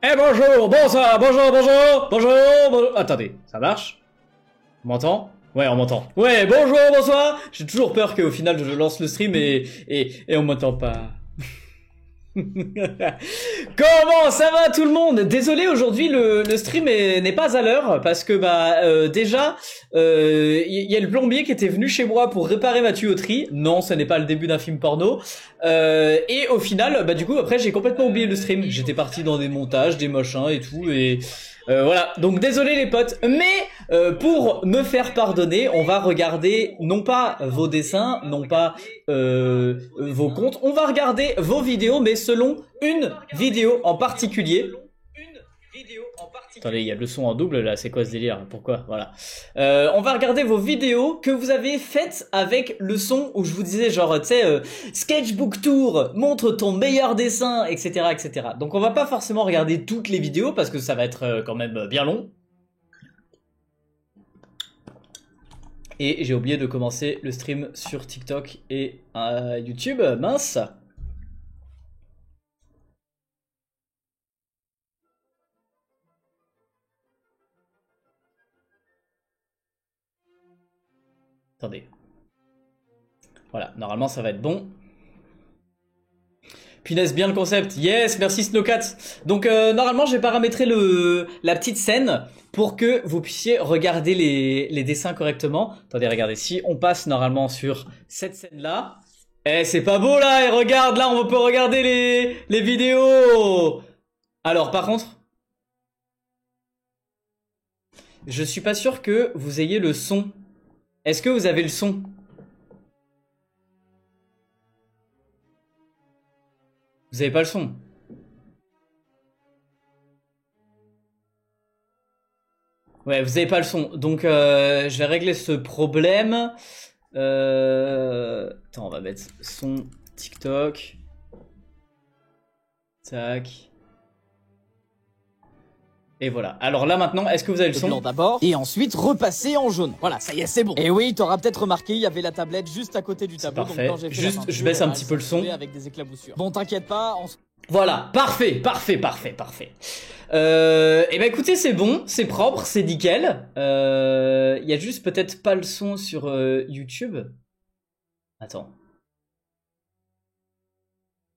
Eh bonjour, bonsoir, bonjour, bonjour, bonjour, bonjour. Attendez, ça marche? On m'entend? Ouais, on m'entend. Ouais, bonjour, bonsoir. J'ai toujours peur qu'au final je lance le stream et on m'entend pas. Comment ça va tout le monde? Désolé, aujourd'hui le stream n'est pas à l'heure parce que déjà y a le plombier qui était venu chez moi pour réparer ma tuyauterie. Non, ce n'est pas le début d'un film porno. Et au final, du coup après j'ai complètement oublié le stream. J'étais parti dans des montages, des machins et tout et voilà. Donc désolé les potes, mais pour me faire pardonner, on va regarder non pas vos dessins, non pas vos comptes, on va regarder vos vidéos, mais selon une vidéo en particulier. Attendez, il y a le son en double là, c'est quoi ce délire? Pourquoi? Voilà. On va regarder vos vidéos que vous avez faites avec le son où je vous disais genre, tu sais, Sketchbook Tour, montre ton meilleur dessin, etc., etc. Donc on va pas forcément regarder toutes les vidéos parce que ça va être quand même bien long. Et j'ai oublié de commencer le stream sur TikTok et YouTube, mince. Attendez. Voilà, normalement ça va être bon. Punaise, bien le concept. Yes, merci Snowcat. Donc normalement j'ai paramétré la petite scène pour que vous puissiez regarder les dessins correctement. Attendez, regardez, si on passe normalement sur cette scène-là. Eh, c'est pas beau là, et regarde, là on peut regarder les vidéos. Alors par contre, je suis pas sûr que vous ayez le son. Est-ce que vous avez le son? Vous avez pas le son? Ouais, vous avez pas le son. Donc je vais régler ce problème. Attends, on va mettre son TikTok. Tac. Et voilà. Alors là maintenant, est-ce que vous avez le son? Blanc d'abord, et ensuite repasser en jaune. Voilà, ça y est, c'est bon. Et oui, t'auras peut-être remarqué, il y avait la tablette juste à côté du tableau. Parfait. Donc quand j'ai fait juste, je baisse un petit peu le son. Avec des éclaboussures. Bon, t'inquiète pas. Voilà, parfait, parfait, parfait, parfait. Et ben écoutez, c'est bon, c'est propre, c'est nickel. Il y a juste peut-être pas le son sur YouTube. Attends.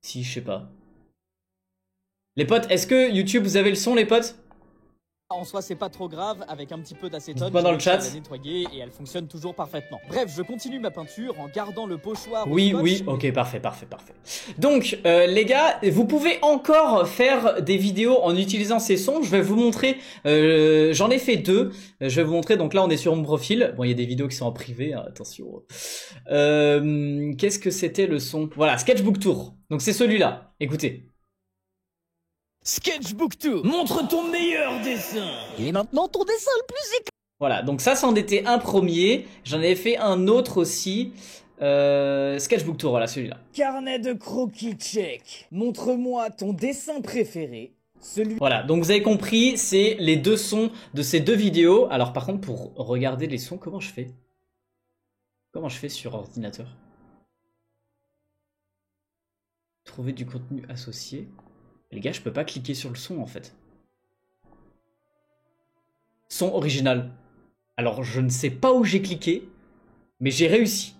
Si, je sais pas. Les potes, est-ce que YouTube, vous avez le son, les potes? En soi, c'est pas trop grave, avec un petit peu d'acétone, pas dans le chat. Je l'ai nettoyée et elle fonctionne toujours parfaitement. Bref, je continue ma peinture en gardant le pochoir. Oui, oui, ok, parfait, parfait, parfait. Donc, les gars, vous pouvez encore faire des vidéos en utilisant ces sons. Je vais vous montrer, j'en ai fait deux. Je vais vous montrer, donc là, on est sur mon profil. Bon, il y a des vidéos qui sont en privé, hein, attention. Qu'est-ce que c'était le son? Voilà, Sketchbook Tour. Donc, c'est celui-là. Écoutez. Sketchbook Tour, montre ton meilleur dessin. Et maintenant ton dessin le plus éclatant. Voilà, donc ça c'en était un premier. J'en avais fait un autre aussi. Sketchbook Tour, voilà celui-là. Carnet de croquis check. Montre-moi ton dessin préféré. Voilà, donc vous avez compris, c'est les deux sons de ces deux vidéos. Alors par contre, pour regarder les sons, comment je fais? Comment je fais sur ordinateur? Trouver du contenu associé. Les gars, je peux pas cliquer sur le son en fait. Son original. Alors je ne sais pas où j'ai cliqué, mais j'ai réussi.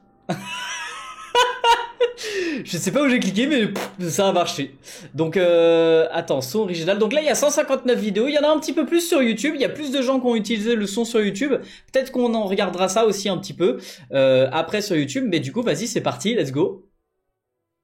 Je sais pas où j'ai cliqué, mais ça a marché. Donc attends, son original. Donc là il y a 159 vidéos, il y en a un petit peu plus sur YouTube. Il y a plus de gens qui ont utilisé le son sur YouTube. Peut-être qu'on en regardera ça aussi un petit peu après sur YouTube. Mais du coup, vas-y, c'est parti, let's go.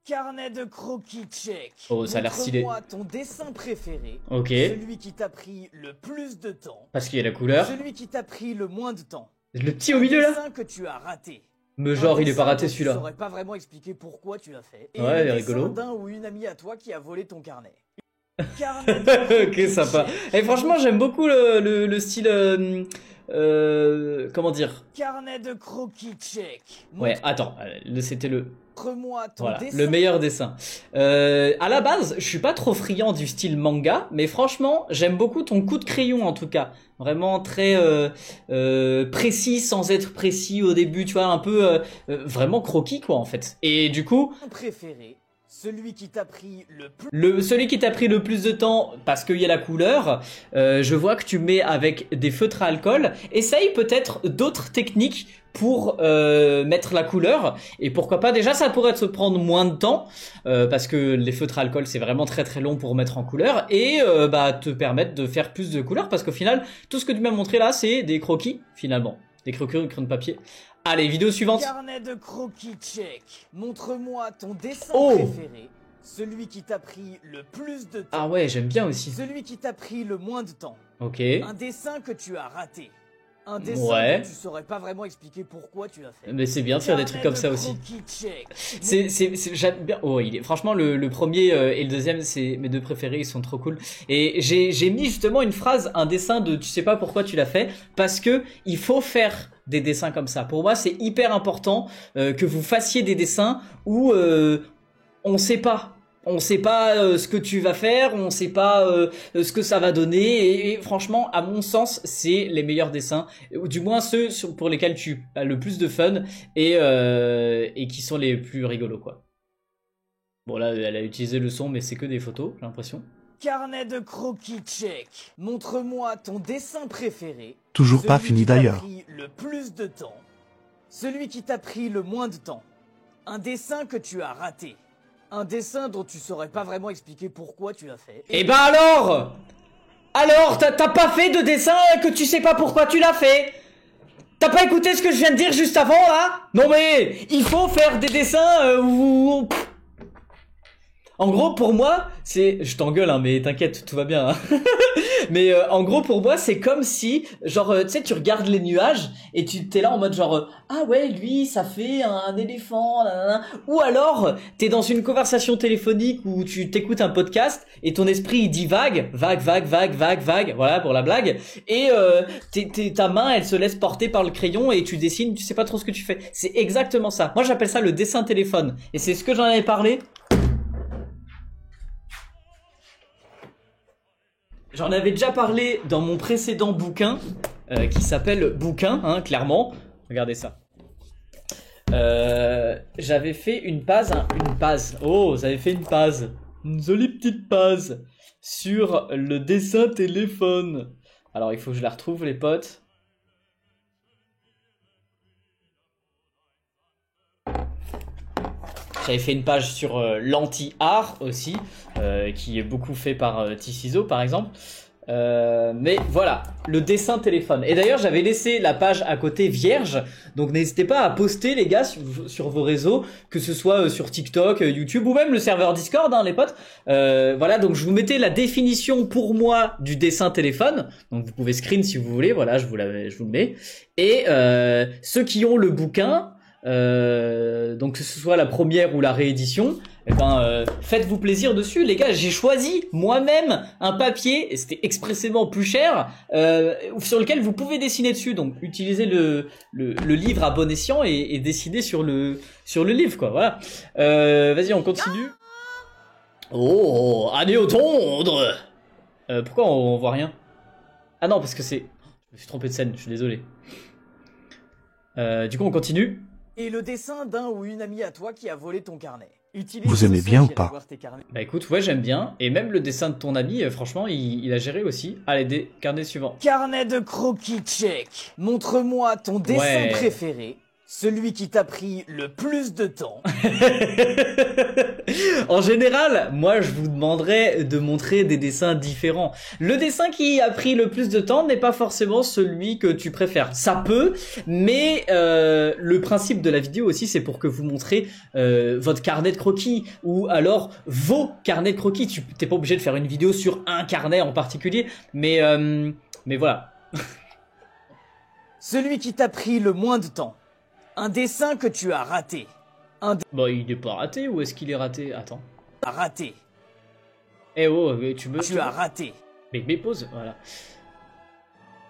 Carnet de croquis check. Oh, ça a l'air stylé. Montre-moi ton dessin préféré. Ok. Celui qui t'a pris le plus de temps. Parce qu'il y a la couleur. Celui qui t'a pris le moins de temps. Le petit au milieu là. Dessin que tu as raté. Mais genre, il est pas raté Je celui-là. saurais pas vraiment expliquer pourquoi tu l'as fait. Et ouais, il est le rigolo. dessin d'un ou une amie à toi qui a volé ton carnet. Ok, sympa. Et franchement, j'aime beaucoup le style. Comment dire? Carnet de croquis check. Ouais, attends, c'était le. Voilà, le meilleur dessin. À la base, je suis pas trop friand du style manga, mais franchement, j'aime beaucoup ton coup de crayon en tout cas. Vraiment très précis sans être précis au début, tu vois, un peu vraiment croquis quoi en fait. Et du coup, préféré. Celui qui t'a pris le plus... Celui qui t'a pris le plus de temps parce qu'il y a la couleur, je vois que tu mets avec des feutres à alcool. Essaye peut-être d'autres techniques pour mettre la couleur. Et pourquoi pas, déjà ça pourrait te prendre moins de temps parce que les feutres à alcool c'est vraiment très très long pour mettre en couleur. Et te permettre de faire plus de couleurs parce qu'au final, tout ce que tu m'as montré là c'est des croquis finalement. Des croquis de crayon de papier. Allez, vidéo suivante. Carnet de croquis check. Montre-moi ton dessin Oh préféré. Celui qui t'a pris le plus de temps. Ah ouais, j'aime bien aussi. Celui qui t'a pris le moins de temps. Ok. Un dessin que tu as raté. Un dessin Ouais. dont tu saurais pas vraiment expliquer pourquoi tu l'as fait. Mais c'est bien de faire des trucs comme ça aussi. C'est J'aime bien. Oh, franchement, le premier et le deuxième, c'est mes deux préférés, ils sont trop cool. Et j'ai mis justement une phrase, un dessin de tu sais pas pourquoi tu l'as fait, parce que il faut faire des dessins comme ça. Pour moi, c'est hyper important que vous fassiez des dessins où on sait pas. On sait pas ce que tu vas faire, on sait pas ce que ça va donner et franchement, à mon sens, c'est les meilleurs dessins, ou du moins ceux pour lesquels tu as le plus de fun et qui sont les plus rigolos quoi. Bon là, elle a utilisé le son, mais c'est que des photos, j'ai l'impression. Carnet de croquis check. Montre-moi ton dessin préféré. Toujours pas fini d'ailleurs. Celui qui t'a pris le plus de temps. Celui qui t'a pris le moins de temps. Un dessin que tu as raté. Un dessin dont tu saurais pas vraiment expliquer pourquoi tu l'as fait. Et bah alors t'as pas fait de dessin que tu sais pas pourquoi tu l'as fait. T'as pas écouté ce que je viens de dire juste avant là? Non mais il faut faire des dessins où... En gros pour moi c'est... Je t'engueule hein, mais t'inquiète, tout va bien hein. Mais en gros pour moi c'est comme si genre tu sais tu regardes les nuages et tu t'es là en mode genre ah ouais lui ça fait un éléphant nanana. Ou alors t'es dans une conversation téléphonique où tu t'écoutes un podcast et ton esprit il dit vague voilà pour la blague et ta main elle se laisse porter par le crayon et tu dessines, tu sais pas trop ce que tu fais. C'est exactement ça. Moi j'appelle ça le dessin téléphone et c'est ce que j'en avais parlé. J'en avais déjà parlé dans mon précédent bouquin, qui s'appelle Bouquin, hein, clairement. Regardez ça. J'avais fait une page. Oh, j'avais fait une page. Une jolie petite page sur le dessin téléphone. Alors, il faut que je la retrouve, les potes. J'avais fait une page sur l'anti-art aussi, qui est beaucoup fait par T-Ciseaux par exemple. Mais voilà, le dessin téléphone. Et d'ailleurs, j'avais laissé la page à côté vierge, donc n'hésitez pas à poster les gars sur vos réseaux, que ce soit sur TikTok, YouTube ou même le serveur Discord, hein, les potes. Voilà, donc je vous mettais la définition pour moi du dessin téléphone. Donc vous pouvez screen si vous voulez. Voilà, je vous le mets. Et ceux qui ont le bouquin. Donc que ce soit la première ou la réédition, faites-vous plaisir dessus les gars. J'ai choisi moi-même un papier et c'était expressément plus cher sur lequel vous pouvez dessiner dessus. Donc utilisez le livre à bon escient et dessinez sur le livre quoi. Voilà. Vas-y on continue. Oh année au tondre. Pourquoi on voit rien? Ah non parce que c'est... Je me suis trompé de scène, je suis désolé. Du coup on continue. Et le dessin d'un ou une amie à toi qui a volé ton carnet. Utilise Vous aimez bien ou pas? Bah écoute, ouais j'aime bien. Et même le dessin de ton ami, franchement, il a géré aussi. Allez, carnet suivant. Carnet de croquis check. Montre-moi ton dessin préféré. Celui qui t'a pris le plus de temps. En général, moi je vous demanderais de montrer des dessins différents. Le dessin qui a pris le plus de temps n'est pas forcément celui que tu préfères. Ça peut, mais le principe de la vidéo aussi c'est pour que vous montrez votre carnet de croquis ou alors vos carnets de croquis. Tu t'es pas obligé de faire une vidéo sur un carnet en particulier, mais voilà. Celui qui t'a pris le moins de temps. Un dessin que tu as raté. Bon, il est pas raté ou est-ce qu'il est raté? Attends. Raté. Eh oh, tu as raté. Mais pause, voilà.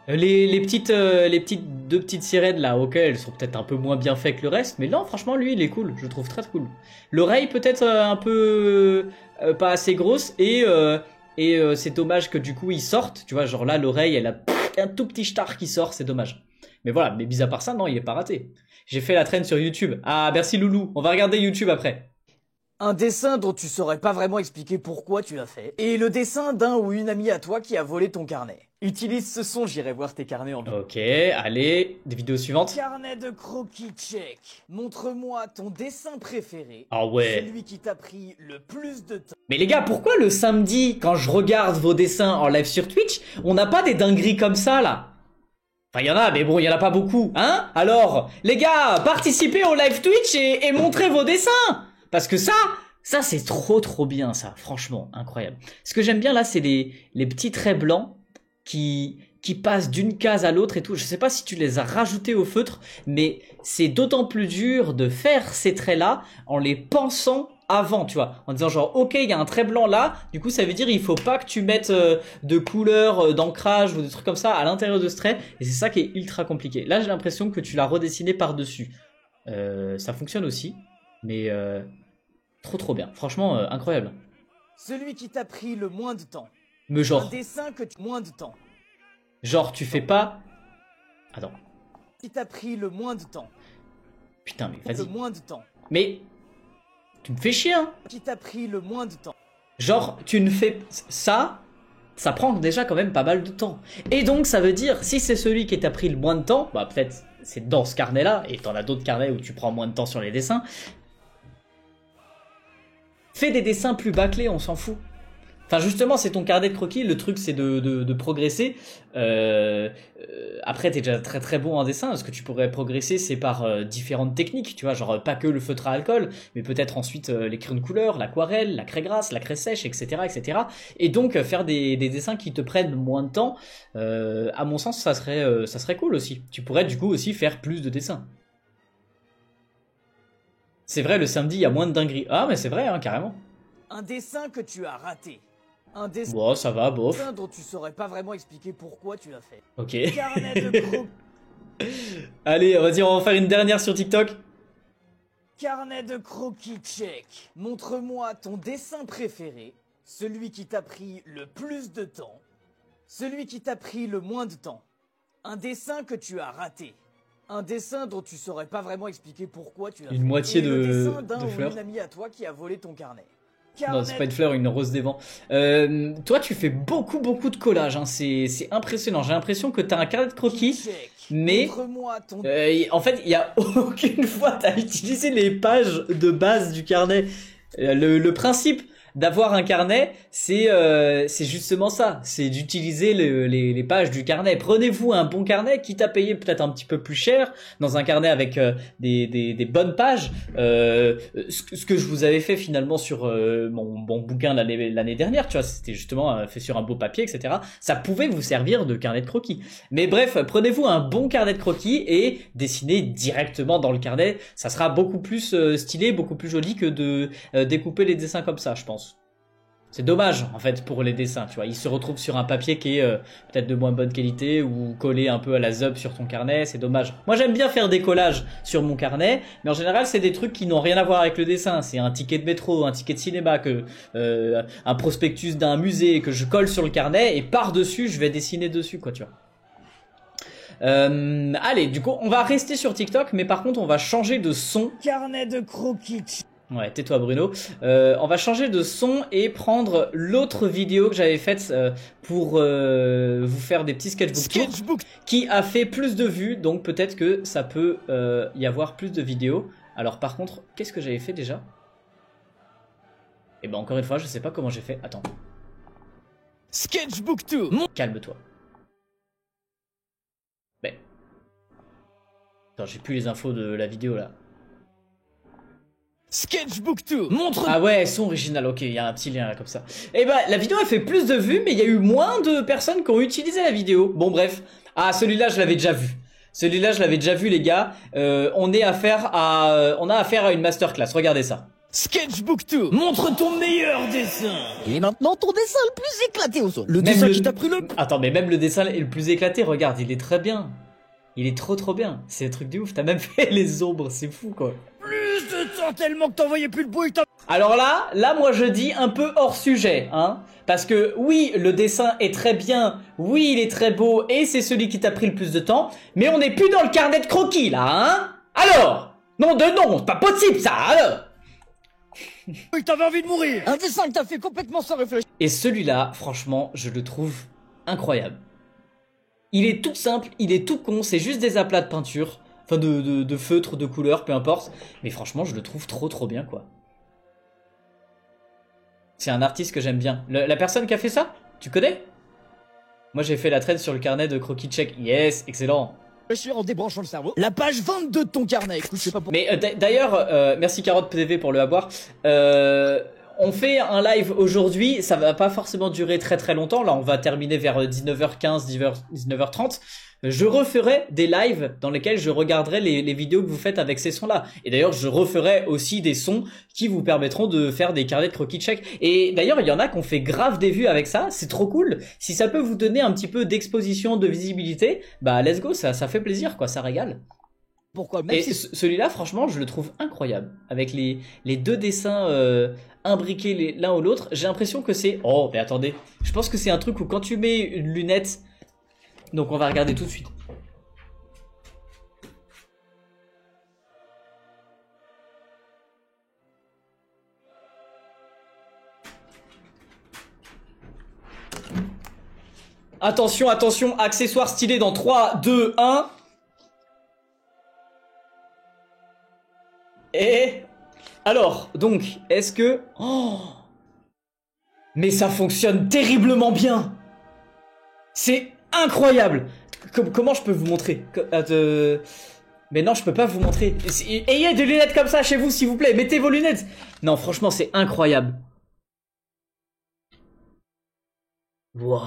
Les deux petites sirènes là, ok, elles sont peut-être un peu moins bien faites que le reste, mais non, franchement, lui, il est cool, je le trouve très cool. L'oreille peut-être un peu pas assez grosse et c'est dommage que du coup il sorte, tu vois, genre là l'oreille elle a un tout petit star qui sort, c'est dommage. Mais voilà, mais mis à part ça, non, il est pas raté. J'ai fait la traîne sur YouTube. Ah, merci Loulou, on va regarder YouTube après. Un dessin dont tu saurais pas vraiment expliquer pourquoi tu l'as fait. Et le dessin d'un ou une amie à toi qui a volé ton carnet. Utilise ce son, j'irai voir tes carnets en vidéo. Ok, allez, des vidéos suivantes. Carnet de croquis check. Montre-moi ton dessin préféré. Ah ouais. Celui qui t'a pris le plus de temps. Mais les gars, pourquoi le samedi, quand je regarde vos dessins en live sur Twitch, on n'a pas des dingueries comme ça, là? Enfin, il y en a, mais bon, il y en a pas beaucoup, hein? Alors, les gars, participez au live Twitch et montrez vos dessins! Parce que ça c'est trop bien, ça, franchement, incroyable. Ce que j'aime bien, là, c'est les petits traits blancs qui passent d'une case à l'autre et tout. Je sais pas si tu les as rajoutés au feutre, mais c'est d'autant plus dur de faire ces traits-là en les pensant avant, tu vois, en disant genre ok, il y a un trait blanc là, du coup ça veut dire il faut pas que tu mettes de couleur, d'ancrage ou des trucs comme ça à l'intérieur de ce trait, et c'est ça qui est ultra compliqué. Là j'ai l'impression que tu l'as redessiné par dessus, ça fonctionne aussi, mais trop bien, franchement incroyable. Celui qui t'a pris le moins de temps. Mais genre, Un dessin que tu... moins de temps. genre tu fais pas, attends, Qui t'a pris le moins de temps. putain mais Le vas-y, moins de temps. mais tu me fais chier hein. Qui t'a pris le moins de temps. Genre, tu ne fais ça prend déjà quand même pas mal de temps. Et donc, ça veut dire, si c'est celui qui t'a pris le moins de temps, bah peut-être c'est dans ce carnet-là, et t'en as d'autres carnets où tu prends moins de temps sur les dessins. Fais des dessins plus bâclés, on s'en fout. Enfin justement c'est ton carnet de croquis, le truc c'est de progresser. Après t'es déjà très bon en dessin, ce que tu pourrais progresser c'est par différentes techniques, tu vois, genre pas que le feutre à alcool, mais peut-être ensuite les crayons de couleur, l'aquarelle, la craie grasse, la craie sèche, etc. Et donc faire des dessins qui te prennent moins de temps, à mon sens ça serait cool aussi. Tu pourrais du coup aussi faire plus de dessins. C'est vrai, le samedi il y a moins de dingueries. Ah mais c'est vrai hein, carrément. Un dessin que tu as raté. Un dessin Bon, ça va, bof. dont tu saurais pas vraiment expliquer pourquoi tu l'as fait. Ok. Carnet de croquis. Allez, vas-y, on va en faire une dernière sur TikTok. Carnet de croquis check. Montre-moi ton dessin préféré. Celui qui t'a pris le plus de temps. Celui qui t'a pris le moins de temps. Un dessin que tu as raté. Un dessin dont tu saurais pas vraiment expliquer pourquoi tu l'as fait. Une moitié Et le dessin d'un de ou fleurs. une amie à toi qui a volé ton carnet. Non, c'est pas une fleur, une rose des vents. Toi, tu fais beaucoup de collages. Hein. C'est impressionnant. J'ai l'impression que t'as un carnet de croquis, Check. mais Montre-moi ton... en fait, il y a aucune fois t'as utilisé les pages de base du carnet. Le principe d'avoir un carnet, c'est justement ça. C'est d'utiliser les pages du carnet. Prenez-vous un bon carnet, quitte à payer peut-être un petit peu plus cher, dans un carnet avec des bonnes pages. Ce que je vous avais fait finalement sur mon bouquin l'année dernière, tu vois, c'était justement fait sur un beau papier, etc. Ça pouvait vous servir de carnet de croquis. Mais bref, prenez-vous un bon carnet de croquis et dessinez directement dans le carnet. Ça sera beaucoup plus stylé, beaucoup plus joli que de découper les dessins comme ça, je pense. C'est dommage en fait pour les dessins, tu vois, ils se retrouvent sur un papier qui est peut-être de moins bonne qualité ou collé un peu à la zub sur ton carnet, c'est dommage. Moi j'aime bien faire des collages sur mon carnet, mais en général c'est des trucs qui n'ont rien à voir avec le dessin, c'est un ticket de métro, un ticket de cinéma, un prospectus d'un musée que je colle sur le carnet et par-dessus je vais dessiner dessus quoi, tu vois. Allez, du coup on va rester sur TikTok, mais par contre on va changer de son. Carnet de croquis. Ouais, tais-toi Bruno. On va changer de son et prendre l'autre vidéo que j'avais faite pour vous faire des petits sketchbooks qui a fait plus de vues, donc peut-être que ça peut y avoir plus de vidéos. Alors par contre, qu'est-ce que j'avais fait déjà? Et ben encore une fois, je sais pas comment j'ai fait. Attends. Sketchbook 2. Calme-toi. Mais... Attends, j'ai plus les infos de la vidéo là. Sketchbook 2. Montre... Ah ouais, son original, ok, il y a un petit lien là comme ça. Et bah la vidéo a fait plus de vues, mais il y a eu moins de personnes qui ont utilisé la vidéo. Bon bref, ah celui-là je l'avais déjà vu. Celui-là je l'avais déjà vu les gars. On a affaire à une masterclass, regardez ça. Sketchbook 2. Montre ton meilleur dessin. Et maintenant ton dessin le plus éclaté au sol. Le Même dessin qui t'a pris le... Attends, mais même le dessin est le plus éclaté, regarde, il est très bien. Il est trop bien. C'est un truc de ouf, t'as même fait les ombres, c'est fou quoi. Plus de temps tellement que t'en voyais plus le bout. Alors là moi je dis un peu hors sujet, hein. Parce que oui, le dessin est très bien, oui il est très beau et c'est celui qui t'a pris le plus de temps, mais on n'est plus dans le carnet de croquis là, hein. Alors, nom de nom, c'est pas possible ça, alors. T'avais envie de mourir. Un dessin que t'as fait complètement sans réfléchir. Et celui-là, franchement, je le trouve incroyable. Il est tout simple, il est tout con, c'est juste des aplats de peinture. Enfin, de feutre, de couleur, peu importe. Mais franchement, je le trouve trop bien, quoi. C'est un artiste que j'aime bien. La personne qui a fait ça, tu connais? Moi, j'ai fait la traîne sur le carnet de croquis tchèque. Yes, excellent. Je suis en débranchant le cerveau. La page 22 de ton carnet. Écoute, je sais pas pourquoi. Mais d'ailleurs, merci Carotte TV pour le avoir. On fait un live aujourd'hui, ça va pas forcément durer très longtemps. Là, on va terminer vers 19h15, 19h30. Je referai des lives dans lesquels je regarderai les vidéos que vous faites avec ces sons-là. Et d'ailleurs, je referai aussi des sons qui vous permettront de faire des carnets de croquis tchèques. Et d'ailleurs, il y en a qui ont fait grave des vues avec ça. C'est trop cool. Si ça peut vous donner un petit peu d'exposition, de visibilité, bah let's go, ça fait plaisir, quoi. Ça régale. Pourquoi même Et si... celui-là, franchement, je le trouve incroyable. Avec les deux dessins imbriqués l'un ou l'autre, j'ai l'impression que c'est... Oh, mais attendez. Je pense que c'est un truc où quand tu mets une lunette... Donc on va regarder tout de suite. Attention, attention, accessoires stylés dans 3, 2, 1... Et alors, donc, est-ce que... Oh, mais ça fonctionne terriblement bien. C'est incroyable. Comment je peux vous montrer? Mais non, je peux pas vous montrer. Ayez des lunettes comme ça chez vous, s'il vous plaît. Mettez vos lunettes. Non, franchement, c'est incroyable. Waouh.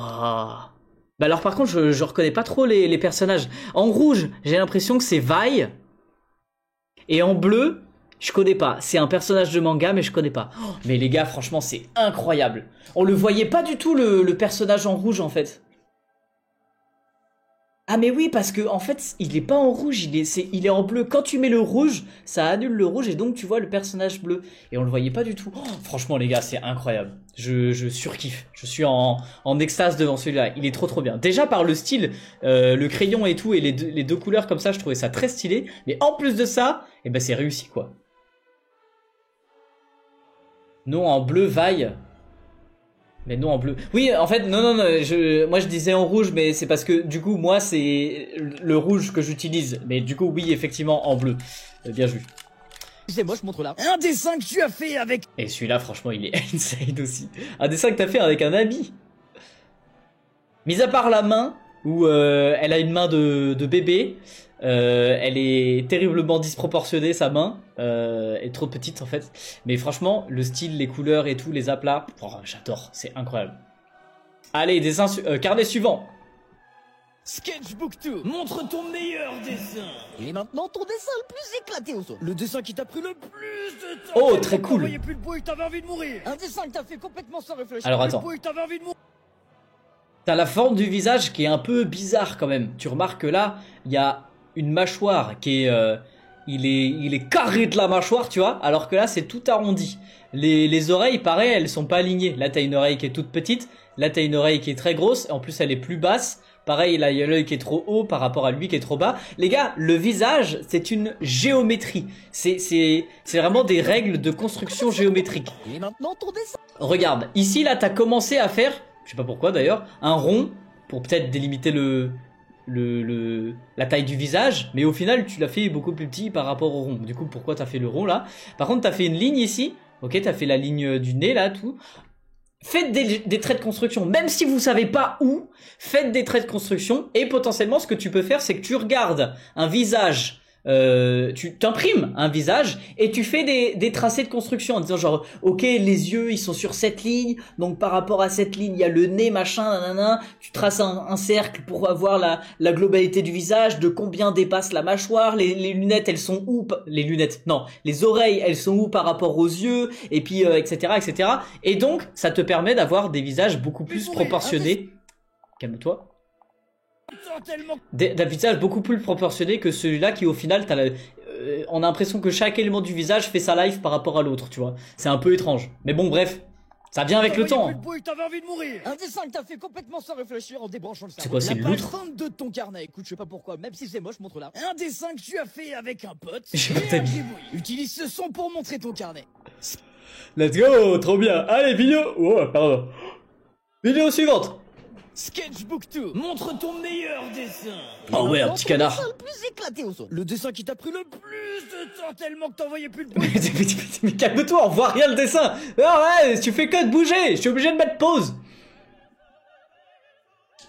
Bah alors, par contre, je reconnais pas trop les personnages. En rouge, j'ai l'impression que c'est Vi. Et en bleu... Je connais pas, c'est un personnage de manga mais je connais pas. Oh, mais les gars, franchement c'est incroyable. On le voyait pas du tout le personnage en rouge en fait. Ah mais oui, parce que en fait il est pas en rouge, il est en bleu. Quand tu mets le rouge, ça annule le rouge et donc tu vois le personnage bleu. Et on le voyait pas du tout. Oh, franchement les gars, c'est incroyable. Je surkiffe. Je suis en extase devant celui-là. Il est trop bien. Déjà par le style, le crayon et tout et les deux couleurs comme ça, je trouvais ça très stylé. Mais en plus de ça, eh ben c'est réussi quoi. Non, en bleu, vaille. Mais non, en bleu. Oui, en fait, non, moi je disais en rouge, mais c'est parce que du coup, moi, c'est le rouge que j'utilise. Mais du coup, oui, effectivement, en bleu. Bien vu. C'est moi, je montre là. Un dessin que tu as fait avec... Et celui-là, franchement, il est insane aussi. Un dessin que t'as fait avec un habit. Mis à part la main, où elle a une main de bébé. Elle est terriblement disproportionnée, sa main est trop petite en fait, mais franchement le style, les couleurs et tout, les aplats, oh, j'adore, c'est incroyable. Allez, dessin carnet suivant. Sketchbook 2, montre ton meilleur dessin. Et maintenant ton dessin le plus éclaté au sol. Le dessin qui t'a pris le plus de temps. Oh, très cool. Tu voyais plus le bout et t'avais envie de mourir. Un dessin que t'as fait complètement sans réfléchir. Alors attends, t'as la forme du visage qui est un peu bizarre quand même. Tu remarques que là, il y a une mâchoire qui est... il est carré de la mâchoire, tu vois, alors que là, c'est tout arrondi. Les oreilles, pareil, elles sont pas alignées. Là, t'as une oreille qui est toute petite. Là, t'as une oreille qui est très grosse. En plus, elle est plus basse. Pareil, là, il y a l'œil qui est trop haut par rapport à lui qui est trop bas. Les gars, le visage, c'est une géométrie. C'est vraiment des règles de construction géométrique. Et maintenant ton dessin. Regarde, ici, là, t'as commencé à faire, je sais pas pourquoi d'ailleurs, un rond pour peut-être délimiter la taille du visage, mais au final tu l'as fait beaucoup plus petit par rapport au rond. Du coup, pourquoi t'as fait le rond là? Par contre, t'as fait une ligne ici. Ok, t'as fait la ligne du nez là, tout. Faites des traits de construction, même si vous savez pas où. Faites des traits de construction et potentiellement, ce que tu peux faire, c'est que tu regardes un visage. Tu t'imprimes un visage et tu fais des tracés de construction en disant genre ok, les yeux ils sont sur cette ligne, donc par rapport à cette ligne il y a le nez machin nanana. Tu traces un cercle pour avoir la globalité du visage, de combien dépasse la mâchoire, les lunettes elles sont où, les lunettes non, les oreilles elles sont où par rapport aux yeux, et puis etc. Et donc ça te permet d'avoir des visages beaucoup plus proportionnés. Calme-toi. D'un visage beaucoup plus proportionné que celui-là qui au final on a l'impression que chaque élément du visage fait sa life par rapport à l'autre, tu vois. C'est un peu étrange. Mais bon bref, ça vient avec le temps. Un dessin que t'as fait complètement sans réfléchir en débranchant le cerveau. C'est quoi, c'est la page l'outre 22 de ton carnet. Écoute, je sais pas pourquoi, même si c'est moche, montre là. Un dessin que tu as fait avec un pote. J'ai pas Utilise ce son pour montrer ton carnet. Let's go, trop bien. Allez, vidéo. Oh, pardon. Vidéo suivante. Sketchbook 2, montre ton meilleur dessin. Oh ouais, un Maintenant, petit ton canard. dessin le plus éclaté au sol. Le dessin qui t'a pris le plus de temps tellement que t'en voyais plus le bout. Mais calme-toi, on voit rien le dessin. Ah ouais, tu fais que de bouger. Je suis obligé de mettre pause.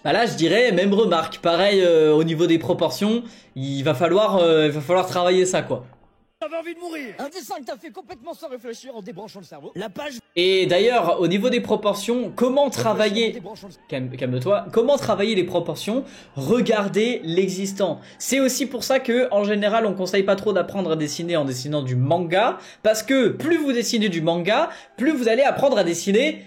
Bah là, je dirais même remarque. Pareil au niveau des proportions, il va falloir travailler ça quoi. T'avais envie de mourir. Un dessin que t'as fait complètement sans réfléchir en débranchant le cerveau. La page Et d'ailleurs, au niveau des proportions, comment travailler... Débranchant le cerveau. Calme-toi. Comment travailler les proportions? Regardez l'existant. C'est aussi pour ça que, en général, on conseille pas trop d'apprendre à dessiner en dessinant du manga, parce que plus vous dessinez du manga, plus vous allez apprendre à dessiner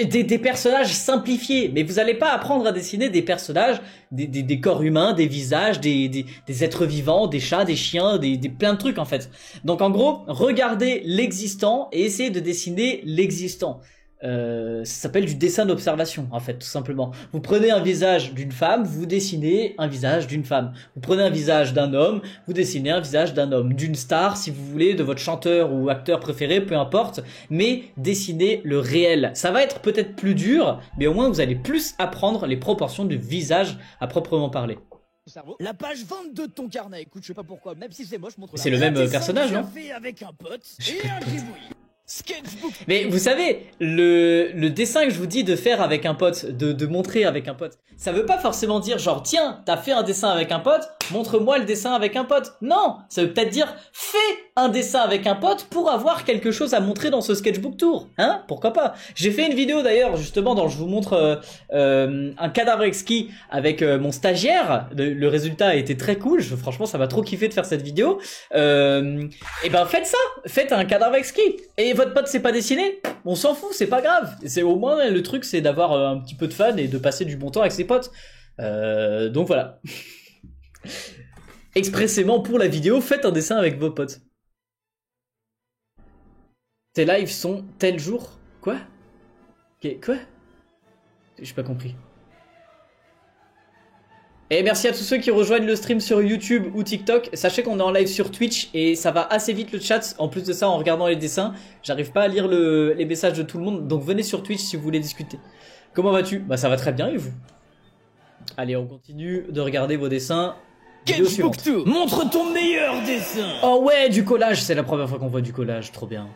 des personnages simplifiés. Mais vous allez pas apprendre à dessiner des personnages, des corps humains, des visages, des êtres vivants, des chats, des chiens, des plein de trucs en fait. Donc en gros, regardez l'existant et essayez de dessiner l'existant. Ça s'appelle du dessin d'observation en fait, tout simplement. Vous prenez un visage d'une femme, vous dessinez un visage d'une femme. Vous prenez un visage d'un homme, vous dessinez un visage d'un homme. D'une star, si vous voulez, de votre chanteur ou acteur préféré, peu importe. Mais dessinez le réel. Ça va être peut-être plus dur, mais au moins vous allez plus apprendre les proportions du visage à proprement parler. Cerveau. La page 22 de ton carnet. Écoute, je sais pas pourquoi, même si c'est moche, montre C'est le même personnage, non non? fait avec un pote et un gribouille. Sketchbook. Mais vous savez, le dessin que je vous dis de faire avec un pote, de montrer avec un pote, ça veut pas forcément dire genre tiens, t'as fait un dessin avec un pote, montre-moi le dessin avec un pote. Non, ça veut peut-être dire fais un dessin avec un pote pour avoir quelque chose à montrer dans ce sketchbook tour. Hein? Pourquoi pas? J'ai fait une vidéo d'ailleurs justement dont je vous montre un cadavre exquis avec mon stagiaire. Le résultat a été très cool. Franchement, ça m'a trop kiffé de faire cette vidéo. Et ben faites ça, faites un cadavre exquis. Et votre pote sait pas dessiner, on s'en fout, c'est pas grave. C'est au moins le truc, c'est d'avoir un petit peu de fun et de passer du bon temps avec ses potes. Donc voilà. Expressément pour la vidéo, faites un dessin avec vos potes. Tes lives sont tel jour? Quoi? Quoi? J'ai pas compris. Et merci à tous ceux qui rejoignent le stream sur YouTube ou TikTok. Sachez qu'on est en live sur Twitch et ça va assez vite le chat. En plus de ça, en regardant les dessins, j'arrive pas à lire les messages de tout le monde. Donc venez sur Twitch si vous voulez discuter. Comment vas-tu? Bah ça va très bien et vous? Allez, on continue de regarder vos dessins. Vidéo Sketchbook suivante. 2, montre ton meilleur dessin. Oh ouais, du collage. C'est la première fois qu'on voit du collage. Trop bien.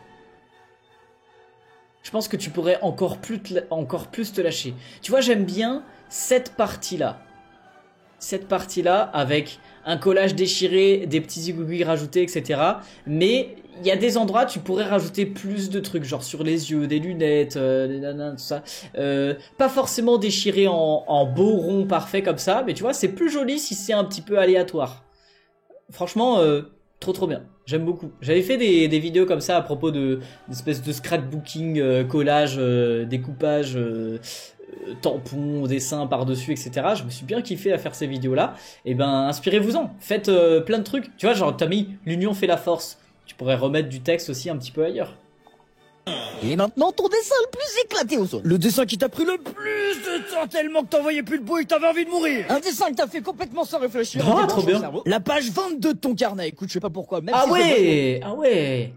Je pense que tu pourrais encore plus te lâcher. Tu vois, j'aime bien cette partie-là. Cette partie-là avec un collage déchiré, des petits zigouigouis rajoutés, etc. Mais il y a des endroits tu pourrais rajouter plus de trucs, genre sur les yeux, des lunettes, des nanas, tout ça. Pas forcément déchiré en beau rond parfait comme ça, mais tu vois, c'est plus joli si c'est un petit peu aléatoire. Franchement, trop bien. J'aime beaucoup. J'avais fait des vidéos comme ça à propos d'espèces de scrapbooking, collage, découpage, tampons, dessins par-dessus, etc. Je me suis bien kiffé à faire ces vidéos-là. Et ben, inspirez-vous-en. Faites plein de trucs. Tu vois, genre, t'as mis l'union fait la force. Tu pourrais remettre du texte aussi un petit peu ailleurs. Et maintenant, ton dessin le plus éclaté au sol. Le dessin qui t'a pris le plus de temps tellement que t'en voyais plus le bout et que t'avais envie de mourir. Un dessin que t'as fait complètement sans réfléchir Ah, en trop débranchant bien. le cerveau. La page 22 de ton carnet. Écoute, je sais pas pourquoi, même Ah si c'est ouais! Ah ouais!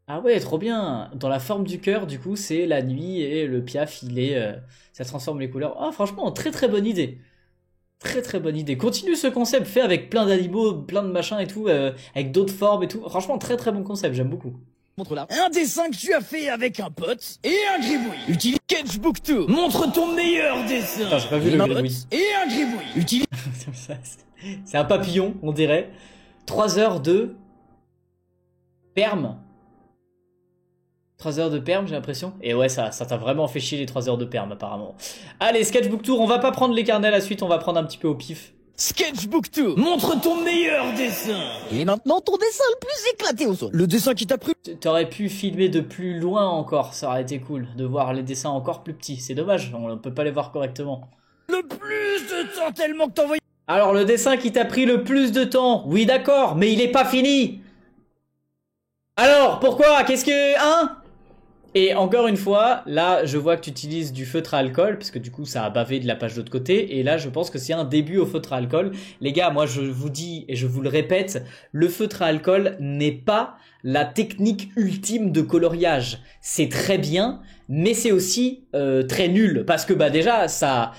Ah ouais, trop bien. Dans la forme du cœur, du coup, c'est la nuit et le piaf, ça transforme les couleurs. Ah, franchement, très bonne idée. Très bonne idée. Continue ce concept fait avec plein d'animaux, plein de machins et tout, avec d'autres formes et tout. Franchement, très bon concept, j'aime beaucoup. montre là. Un dessin que tu as fait avec un pote et un gribouille. Utilise Sketchbook 2. Montre ton meilleur dessin. Attends, j'ai pas vu le Un gribouille. pote et un gribouille. Utilise C'est un papillon, on dirait. 3 heures de perme. 3 heures de perme, j'ai l'impression. Et ouais, ça t'a vraiment fait chier les 3 heures de perme, apparemment. Allez, Sketchbook Tour, on va pas prendre les carnets à la suite, on va prendre un petit peu au pif. Sketchbook 2. Montre ton meilleur dessin. Et maintenant, ton dessin le plus éclaté au sol. Le dessin qui t'a pris. T'aurais pu filmer de plus loin encore, ça aurait été cool. De voir les dessins encore plus petits. C'est dommage, on peut pas les voir correctement. Le plus de temps tellement que t'en voyais. Alors, le dessin qui t'a pris le plus de temps. Oui, d'accord, mais il est pas fini. Alors, pourquoi? Qu'est-ce que... Hein? Et encore une fois, là, je vois que tu utilises du feutre à alcool, parce que du coup, ça a bavé de la page de l'autre côté. Et là, je pense que c'est un début au feutre à alcool. Les gars, moi, je vous dis, et je vous le répète, le feutre à alcool n'est pas la technique ultime de coloriage. C'est très bien, mais c'est aussi très nul. Parce que bah déjà, ça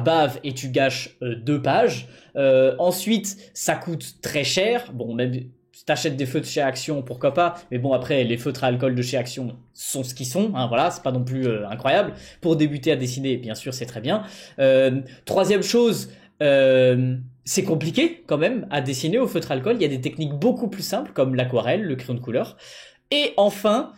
bave et tu gâches 2 pages. Ensuite, ça coûte très cher. Bon, même... Si t'achètes des feutres chez Action, pourquoi pas. Mais bon, après, les feutres à alcool de chez Action sont ce qu'ils sont. Hein, voilà, c'est pas non plus incroyable. Pour débuter à dessiner, bien sûr, c'est très bien. Troisième chose, c'est compliqué quand même à dessiner au feutre à alcool. Il y a des techniques beaucoup plus simples, comme l'aquarelle, le crayon de couleur. Et enfin,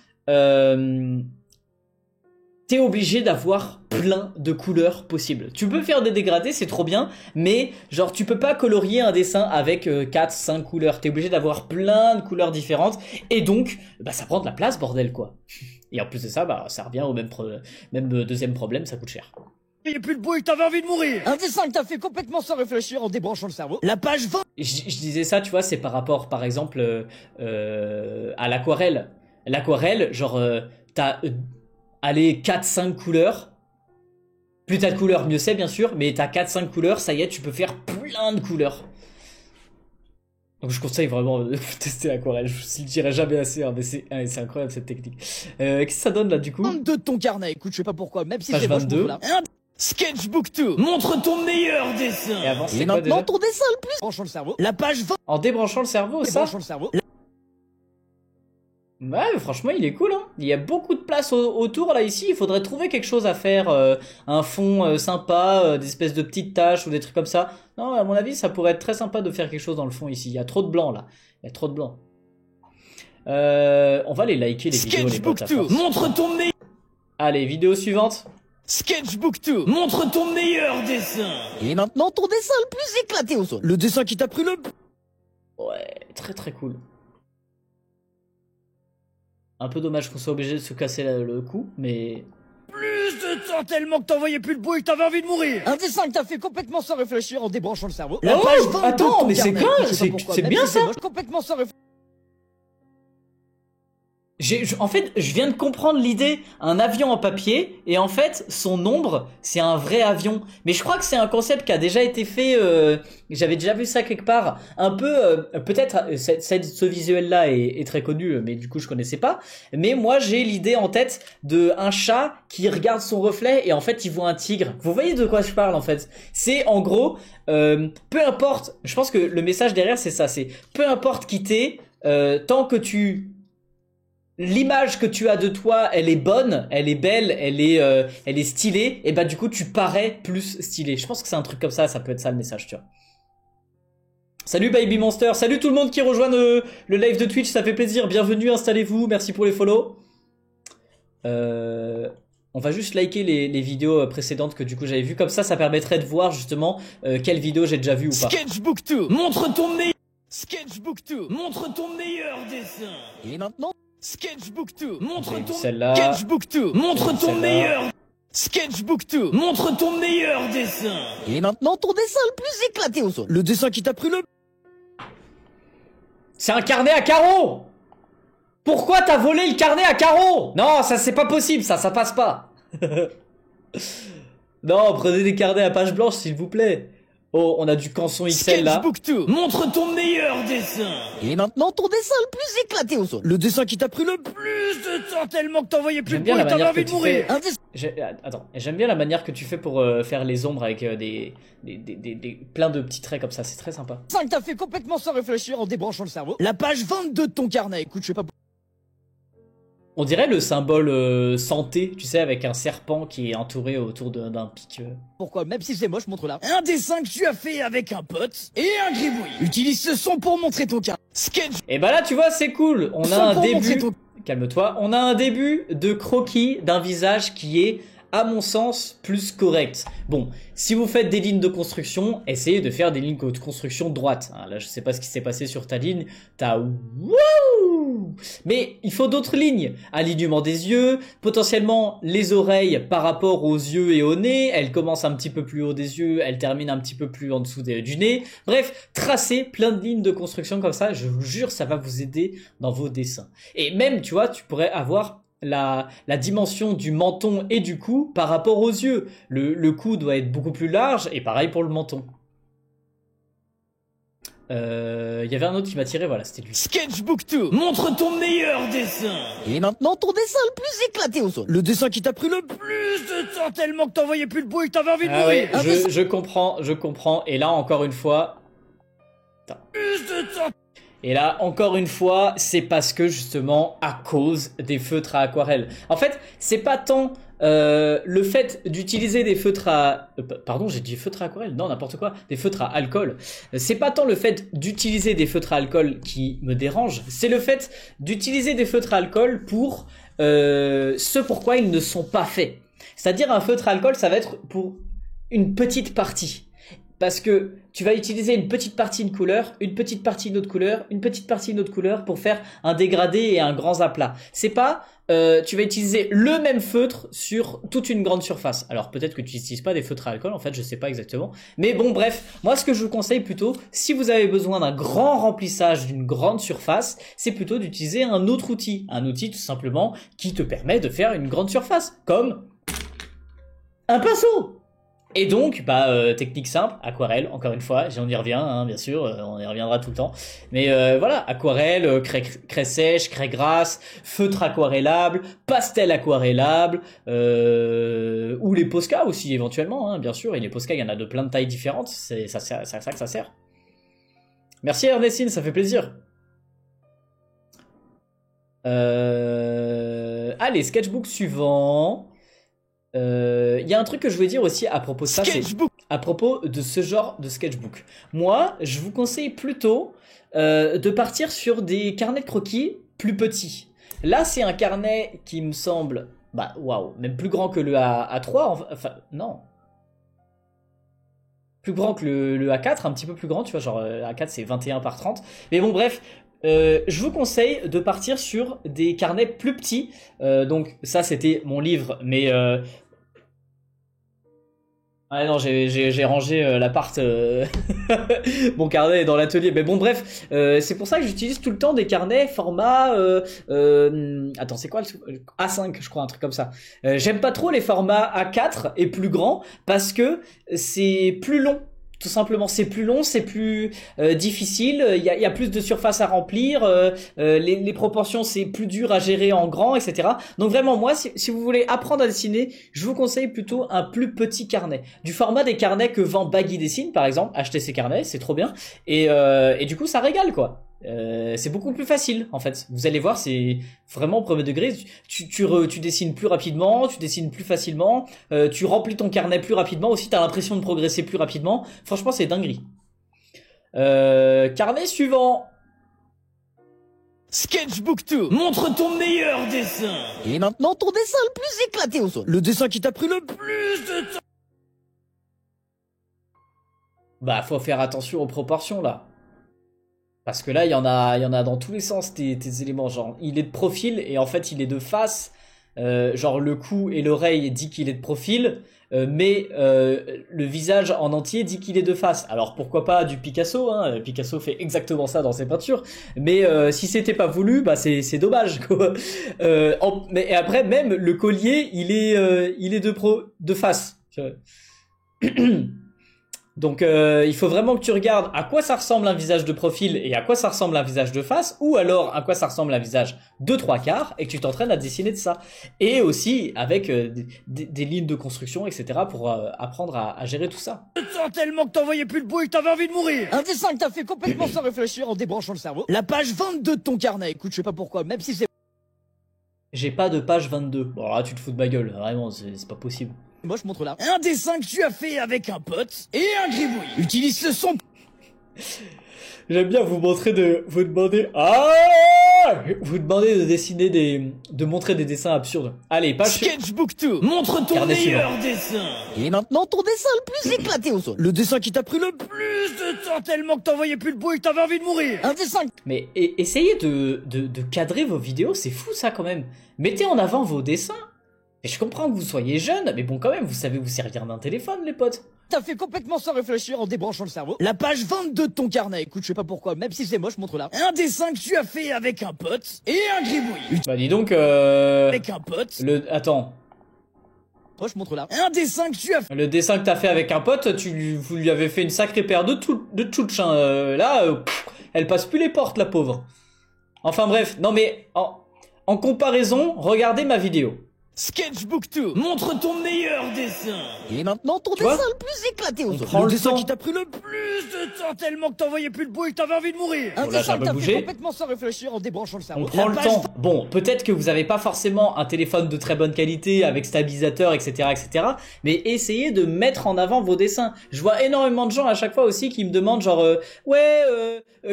t'es obligé d'avoir plein de couleurs possibles. Tu peux faire des dégradés, c'est trop bien, mais genre tu peux pas colorier un dessin avec 4, 5 couleurs. T'es obligé d'avoir plein de couleurs différentes, et donc bah ça prend de la place, bordel quoi. Et en plus de ça, bah ça revient au même deuxième problème, ça coûte cher. Il n'y a plus de bruit, t'avais envie de mourir. Un dessin que t'as fait complètement sans réfléchir en débranchant le cerveau. La page 20. Je disais ça, tu vois, c'est par rapport par exemple à l'aquarelle. L'aquarelle, genre t'as... allez, 4-5 couleurs. Plus t'as de couleurs, mieux c'est bien sûr. Mais t'as 4-5 couleurs, ça y est, tu peux faire plein de couleurs. Donc je conseille vraiment de tester l'aquarelle. Je le dirai jamais assez, hein, mais c'est incroyable cette technique. Qu'est-ce que ça donne là du coup? De ton carnet, écoute, je sais pas pourquoi, même si Page c'est moche, 22. là. Sketchbook 2, montre ton meilleur dessin. Et avant, c'est Et quoi maintenant déjà ton dessin le plus. Branchant le cerveau. La page 20. En débranchant le cerveau, ça? Débranchant le cerveau. Ouais, franchement, il est cool, hein. Il y a beaucoup de place autour, là, ici. Il faudrait trouver quelque chose à faire, un fond sympa, des espèces de petites taches ou des trucs comme ça. Non, à mon avis, ça pourrait être très sympa de faire quelque chose dans le fond, ici. Il y a trop de blanc, là. Il y a trop de blanc. On va les liker, les vidéos, les potes, à force. Montre ton meilleur. Allez, vidéo suivante. Sketchbook 2, montre ton meilleur dessin. Et maintenant ton dessin le plus éclaté au sol. Le dessin qui t'a pris le... Ouais, très très cool. Un peu dommage qu'on soit obligé de se casser le cou, mais... Plus de temps tellement que t'envoyais plus le bruit, t'avais envie de mourir. Un dessin que t'as fait complètement sans réfléchir en débranchant le cerveau. La page 22 attends, de ton mais c'est carnet. quoi? Je sais pas pourquoi, C'est même bien si c'est ça. moche, complètement sans réfléchir. En fait, je viens de comprendre l'idée. Un avion en papier, et en fait, son ombre, c'est un vrai avion. Mais je crois que c'est un concept qui a déjà été fait, j'avais déjà vu ça quelque part. Un peu, peut-être, ce visuel-là est très connu, mais du coup, je connaissais pas. Mais moi, j'ai l'idée en tête de un chat qui regarde son reflet, et en fait, il voit un tigre. Vous voyez de quoi je parle, en fait? C'est, en gros, peu importe, je pense que le message derrière, c'est ça, c'est peu importe qui t'es, tant que l'image que tu as de toi, elle est bonne, elle est belle, elle est stylée, et bah du coup tu parais plus stylé. Je pense que c'est un truc comme ça peut être ça le message, tu vois. Salut Baby Monster, salut tout le monde qui rejoint le live de Twitch, ça fait plaisir, bienvenue, installez-vous, merci pour les follow. On va juste liker les vidéos précédentes que du coup j'avais vues, comme ça permettrait de voir justement quelle vidéo j'ai déjà vue ou pas. Sketchbook 2, montre ton meilleur... Sketchbook 2, montre ton meilleur dessin. Et maintenant... Sketchbook 2, montre ton... Celle-là. Sketchbook 2, montre ton Celle-là. meilleur... Sketchbook 2, montre ton meilleur dessin. Et maintenant ton dessin le plus éclaté au sol. Le dessin qui t'a pris le... C'est un carnet à carreaux! Pourquoi t'as volé le carnet à carreaux? Non, ça c'est pas possible, ça passe pas. Non, prenez des carnets à page blanche s'il vous plaît. Oh, on a du Canson XL là. Sketchbook 2, montre ton meilleur dessin. Et maintenant ton dessin le plus éclaté au sol. Le dessin qui t'a pris le plus de temps tellement que t'envoyais plus J'aime de bien bruit, la t'avais manière que envie de tu mourir. fais. Attends, j'aime bien la manière que tu fais pour faire les ombres avec plein de petits traits comme ça, c'est très sympa. Un dessin que t'as fait complètement sans réfléchir en débranchant le cerveau. La page 22 de ton carnet, écoute, je sais pas... On dirait le symbole santé, tu sais, avec un serpent qui est entouré autour d'un pic. Pourquoi, même si c'est moche, montre là. Un dessin que tu as fait avec un pote et un gribouille. Utilise ce son pour montrer ton carnet. Sketch. Et bah là, tu vois, c'est cool. On a Son un pour montrer début. ton... Calme-toi. On a un début de croquis d'un visage qui est, à mon sens, plus correct. Bon, si vous faites des lignes de construction, essayez de faire des lignes de construction droites. Hein, là, je sais pas ce qui s'est passé sur ta ligne. T'as wouh! Mais il faut d'autres lignes. Alignement des yeux, potentiellement les oreilles par rapport aux yeux et au nez. Elle commence un petit peu plus haut des yeux, elle termine un petit peu plus en dessous du nez. Bref, tracez plein de lignes de construction comme ça. Je vous jure, ça va vous aider dans vos dessins. Et même, tu vois, tu pourrais avoir la dimension du menton et du cou par rapport aux yeux. Le cou doit être beaucoup plus large et pareil pour le menton. Il y avait un autre qui m'a tiré, voilà, c'était lui. Sketchbook 2. Montre ton meilleur dessin. Et maintenant ton dessin le plus éclaté au sol. Le dessin qui t'a pris le plus de temps tellement que t'en voyais plus le bout et que t'avais envie de Ah mourir. ouais, je comprends. Et là, encore une fois... Plus de temps. Et là, encore une fois, c'est parce que justement, à cause des feutres à aquarelle. En fait, c'est pas tant le fait d'utiliser des feutres à... pardon, j'ai dit feutres à aquarelle? Non, n'importe quoi. Des feutres à alcool. C'est pas tant le fait d'utiliser des feutres à alcool qui me dérange. C'est le fait d'utiliser des feutres à alcool pour ce pourquoi ils ne sont pas faits. C'est-à-dire un feutre à alcool, ça va être pour une petite partie. Parce que tu vas utiliser une petite partie une couleur, une petite partie une autre couleur, une petite partie une autre couleur pour faire un dégradé et un grand aplat. C'est pas tu vas utiliser le même feutre sur toute une grande surface. Alors peut-être que tu n'utilises pas des feutres à alcool, en fait je sais pas exactement. Mais bon bref, moi ce que je vous conseille plutôt, si vous avez besoin d'un grand remplissage d'une grande surface, c'est plutôt d'utiliser un autre outil. Un outil tout simplement qui te permet de faire une grande surface, comme un pinceau. Et donc, technique simple, aquarelle, encore une fois, on y revient, hein, bien sûr, on y reviendra tout le temps. Mais voilà, aquarelle, craie sèche, craie grasse, feutre aquarellable, pastel aquarellable, ou les Posca aussi éventuellement, hein, bien sûr. Et les Posca, il y en a de plein de tailles différentes, c'est ça que ça sert. Merci Ernestine, ça fait plaisir. Allez, sketchbook suivant. Il y a un truc que je voulais dire aussi à propos de ça, c'est à propos de ce genre de sketchbook. Moi, je vous conseille plutôt de partir sur des carnets de croquis plus petits. Là, c'est un carnet qui me semble, waouh, même plus grand que le A3, enfin, non. Plus grand que le A4, un petit peu plus grand, tu vois, genre A4 c'est 21 par 30. Mais bon, bref. Je vous conseille de partir sur des carnets plus petits. Donc ça c'était mon livre, mais ah non, j'ai rangé l'appart, mon carnet est dans l'atelier. Mais bon bref, c'est pour ça que j'utilise tout le temps des carnets format attends, c'est quoi le A5 je crois, un truc comme ça. J'aime pas trop les formats A4 et plus grands parce que c'est plus long. Tout simplement, c'est plus long, c'est plus difficile, il y a plus de surface à remplir, les proportions c'est plus dur à gérer en grand, etc. Donc vraiment, moi, si vous voulez apprendre à dessiner, je vous conseille plutôt un plus petit carnet. Du format des carnets que vend Baggy Dessine, par exemple. Achetez ces carnets, c'est trop bien. Et du coup, ça régale, quoi. C'est beaucoup plus facile en fait. Vous allez voir, c'est vraiment au premier degré. Tu dessines plus rapidement, tu dessines plus facilement, tu remplis ton carnet plus rapidement aussi. T'as l'impression de progresser plus rapidement. Franchement, c'est dinguerie. Carnet suivant. Sketchbook 2. Montre ton meilleur dessin. Et maintenant ton dessin le plus éclaté au sol. Le dessin qui t'a pris le plus de temps. Faut faire attention aux proportions là. Parce que là, il y en a dans tous les sens, tes éléments. Genre, il est de profil et en fait, il est de face. Genre, le cou et l'oreille dit qu'il est de profil, mais le visage en entier dit qu'il est de face. Alors, pourquoi pas du Picasso, hein. Picasso fait exactement ça dans ses peintures. Mais si c'était pas voulu, c'est dommage, quoi. Mais après, même le collier, il est de face. Donc il faut vraiment que tu regardes à quoi ça ressemble un visage de profil et à quoi ça ressemble un visage de face, ou alors à quoi ça ressemble un visage de 3/4 et que tu t'entraînes à dessiner de ça. Et aussi avec des lignes de construction, etc. pour apprendre à gérer tout ça. Tellement que t'en voyais plus le bout et que t'avais envie de mourir. Un dessin que t'as fait complètement sans réfléchir en débranchant le cerveau. La page 22 de ton carnet. Écoute, je sais pas pourquoi, même si c'est... J'ai pas de page 22. Bon là tu te fous de ma gueule, vraiment, c'est pas possible. Moi je montre là. Un dessin que tu as fait avec un pote et un gribouille. Utilise ce son. J'aime bien vous demander vous demander de dessiner de montrer des dessins absurdes. Allez, page Sketchbook 2. Montre ton Carnet meilleur suivant. dessin. Et maintenant ton dessin le plus éclaté au sol. Le dessin qui t'a pris le plus de temps tellement que t'en voyais plus le bout et que t'avais envie de mourir. Un dessin. Mais essayez de cadrer vos vidéos, c'est fou ça quand même. Mettez en avant vos dessins. Et je comprends que vous soyez jeune, mais bon quand même, vous savez vous servir d'un téléphone les potes. T'as fait complètement sans réfléchir en débranchant le cerveau. La page 22 de ton carnet. Écoute, je sais pas pourquoi, même si c'est moche, montre là. Un dessin que tu as fait avec un pote et un gribouille. Bah dis donc Avec un pote. Attends. Moche, montre là. Un dessin que tu as fait. Le dessin que t'as fait avec un pote, vous lui avez fait une sacrée paire de tchouch, hein. Elle passe plus les portes, la pauvre. Enfin bref, non mais en comparaison, regardez ma vidéo. Sketchbook 2. Montre ton meilleur dessin. Et maintenant ton vois dessin le plus éclaté au sol. prend le dessin temps. qui t'a pris le plus de temps tellement que t'en voyais plus le bout et que t'avais envie de mourir. Un Bon, là, dessin ça que peut t'as bouger. fait complètement sans réfléchir en débranchant le cerveau. On prend La le page temps. Bon, peut-être que vous avez pas forcément un téléphone de très bonne qualité avec stabilisateur, etc., etc. Mais essayez de mettre en avant vos dessins. Je vois énormément de gens à chaque fois aussi qui me demandent genre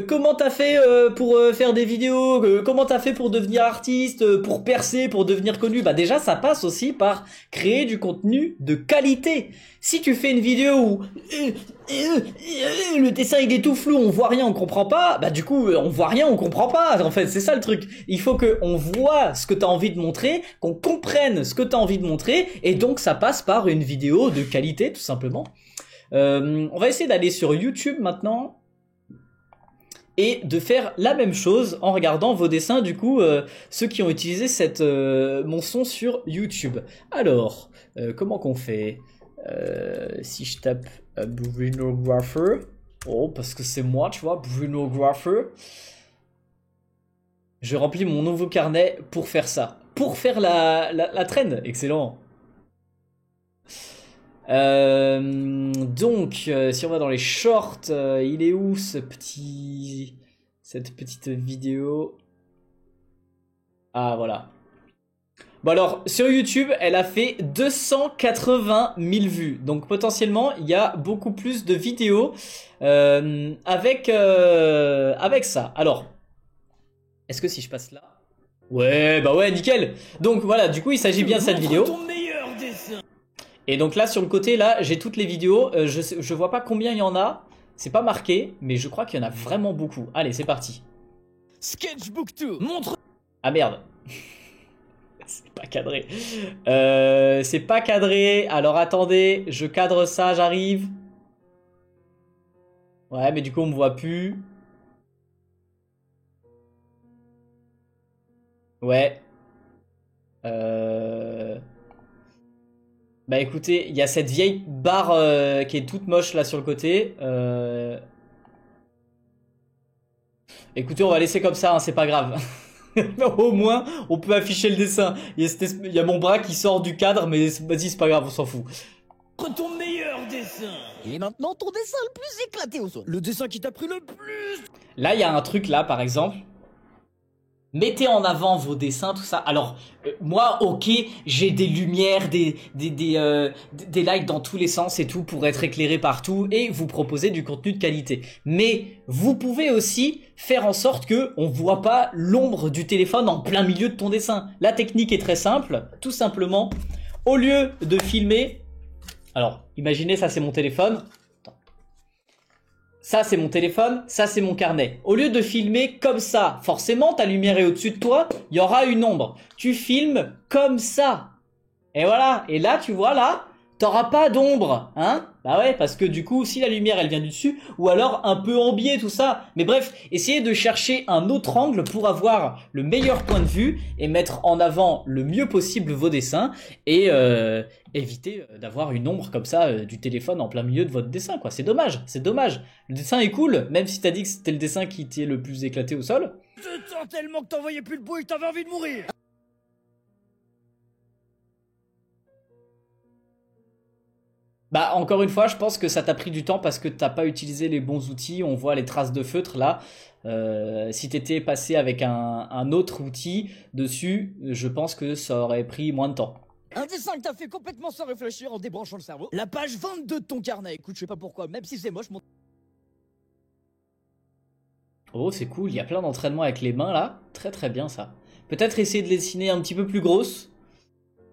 comment t'as fait pour faire des vidéos, comment t'as fait pour devenir artiste, pour percer, pour devenir connu. Bah déjà, ça passe aussi par créer du contenu de qualité. Si tu fais une vidéo où le dessin il est tout flou, on voit rien, on comprend pas, bah du coup on voit rien, on comprend pas. En fait, c'est ça le truc. Il faut que on voit ce que t'as envie de montrer, qu'on comprenne ce que t'as envie de montrer, et donc ça passe par une vidéo de qualité tout simplement. On va essayer d'aller sur YouTube maintenant et de faire la même chose en regardant vos dessins, du coup, ceux qui ont utilisé mon son sur YouTube. Alors, comment qu'on fait si je tape Bruno Grapher, parce que c'est moi, tu vois, Bruno Grapher, je remplis mon nouveau carnet pour faire ça. Pour faire la trend, excellent. Donc, si on va dans les shorts, il est où cette petite vidéo? Ah, voilà. Bon alors, sur YouTube, elle a fait 280 000 vues. Donc potentiellement, il y a beaucoup plus de vidéos avec ça. Alors, est-ce que si je passe là? Ouais, bah ouais, nickel. Donc voilà, du coup, il s'agit bien de cette vidéo. Ton meilleur dessin. Et donc là, sur le côté, là, j'ai toutes les vidéos. Je vois pas combien il y en a. C'est pas marqué, mais je crois qu'il y en a vraiment beaucoup. Allez, c'est parti. Sketchbook 2. Montre. Ah merde. C'est pas cadré. C'est pas cadré. Alors attendez, je cadre ça, j'arrive. Ouais, mais du coup, on me voit plus. Ouais. Bah écoutez, il y a cette vieille barre qui est toute moche là sur le côté. Écoutez, on va laisser comme ça, hein, c'est pas grave. Au moins, on peut afficher le dessin. Il y a mon bras qui sort du cadre, mais vas-y, c'est pas grave, on s'en fout. Ton meilleur dessin. Et maintenant ton dessin le plus éclaté au sol. Le dessin qui t'a pris le plus. Là, il y a un truc là, par exemple. Mettez en avant vos dessins, tout ça. Alors, moi, ok, j'ai des lumières, des lights dans tous les sens et tout pour être éclairé partout et vous proposer du contenu de qualité. Mais vous pouvez aussi faire en sorte que on voit pas l'ombre du téléphone en plein milieu de ton dessin. La technique est très simple, tout simplement. Au lieu de filmer, alors, imaginez, ça c'est mon téléphone. Ça c'est mon téléphone, ça c'est mon carnet. Au lieu de filmer comme ça, forcément ta lumière est au-dessus de toi, il y aura une ombre. Tu filmes comme ça. Et voilà, et là tu vois là, t'auras pas d'ombre, hein? Bah ouais, parce que du coup, si la lumière elle vient du dessus, ou alors un peu en biais tout ça. Mais bref, essayez de chercher un autre angle pour avoir le meilleur point de vue et mettre en avant le mieux possible vos dessins et éviter d'avoir une ombre comme ça du téléphone en plein milieu de votre dessin, quoi. C'est dommage, c'est dommage. Le dessin est cool, même si t'as dit que c'était le dessin qui était le plus éclaté au sol. De temps tellement que t'en voyais plus le bout et que t'avais envie de mourir. Bah encore une fois, je pense que ça t'a pris du temps parce que t'as pas utilisé les bons outils. On voit les traces de feutre là. Si t'étais passé avec un autre outil dessus, je pense que ça aurait pris moins de temps. Un dessin que t'as fait complètement sans réfléchir en débranchant le cerveau. La page 22 de ton carnet. Écoute, je sais pas pourquoi, même si c'est moche, mon... Oh, c'est cool, il y a plein d'entraînements avec les mains là. Très très bien ça. Peut-être essayer de les dessiner un petit peu plus grosses.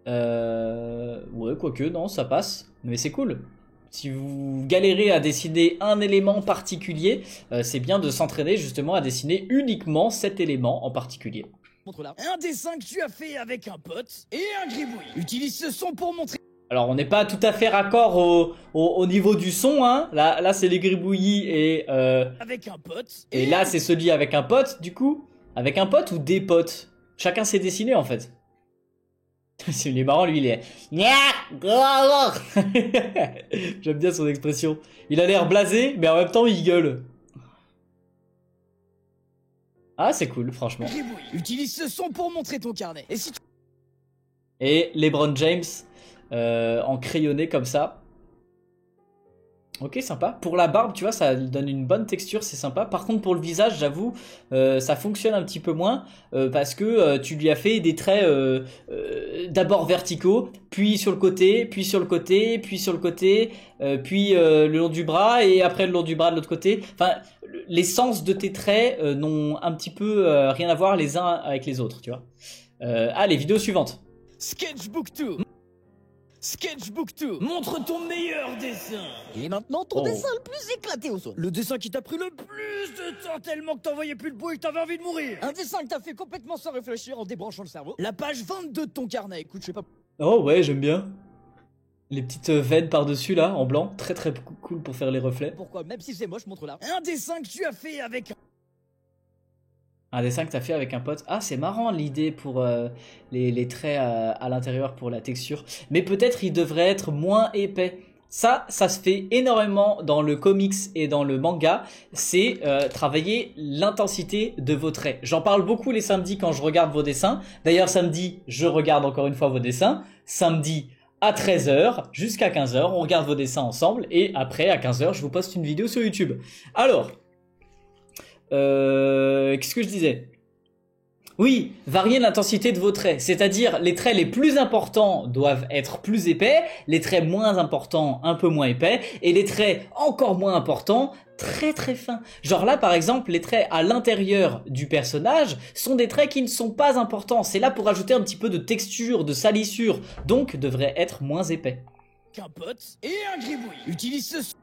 Ouais, quoique, non, ça passe. Mais c'est cool. Si vous galérez à dessiner un élément particulier, c'est bien de s'entraîner justement à dessiner uniquement cet élément en particulier. Montre là. Un dessin que tu as fait avec un pote et un gribouille. Utilise ce son pour montrer. Alors on n'est pas tout à fait raccord au niveau du son, hein. Là c'est les gribouillis Avec un pote. et là c'est celui avec un pote, du coup. Avec un pote ou des potes? Chacun s'est dessiné en fait. Il est marrant, lui, il est... J'aime bien son expression. Il a l'air blasé, mais en même temps, il gueule. Ah, c'est cool, franchement. Gribouille. Utilise ce son pour montrer ton carnet. Et si tu... Et LeBron James en crayonné comme ça. Ok, sympa. Pour la barbe, tu vois, ça lui donne une bonne texture, c'est sympa. Par contre, pour le visage, j'avoue, ça fonctionne un petit peu moins parce que tu lui as fait des traits d'abord verticaux, puis sur le côté, puis sur le côté, puis sur le côté, puis le long du bras et après le long du bras de l'autre côté. Enfin, les sens de tes traits n'ont un petit peu rien à voir les uns avec les autres, tu vois. Allez, vidéo suivante. Sketchbook 2. Sketchbook 2. Montre ton meilleur dessin. Et maintenant ton Oh. dessin le plus éclaté au sol. Le dessin qui t'a pris le plus de temps tellement que t'en voyais plus le bout et que t'avais envie de mourir. Un dessin que t'as fait complètement sans réfléchir en débranchant le cerveau. La page 22 de ton carnet. Écoute, je sais pas... Oh ouais, j'aime bien. Les petites veines par-dessus là, en blanc. Très très cool pour faire les reflets. Pourquoi, même si c'est moche, montre là. Un dessin que tu as fait avec... Un dessin que t'as fait avec un pote. Ah, c'est marrant l'idée pour les traits à l'intérieur, pour la texture. Mais peut-être il devrait être moins épais. Ça se fait énormément dans le comics et dans le manga. C'est travailler l'intensité de vos traits. J'en parle beaucoup les samedis quand je regarde vos dessins. D'ailleurs, samedi, je regarde encore une fois vos dessins. Samedi à 13h jusqu'à 15h, on regarde vos dessins ensemble. Et après, à 15h, je vous poste une vidéo sur YouTube. Alors... qu'est-ce que je disais? Oui, varier l'intensité de vos traits, c'est-à-dire les traits les plus importants doivent être plus épais, les traits moins importants un peu moins épais, et les traits encore moins importants très très fins. Genre là par exemple, les traits à l'intérieur du personnage sont des traits qui ne sont pas importants, c'est là pour ajouter un petit peu de texture, de salissure, donc devraient être moins épais. Qu'un pote et un gribouille. Utilise ce...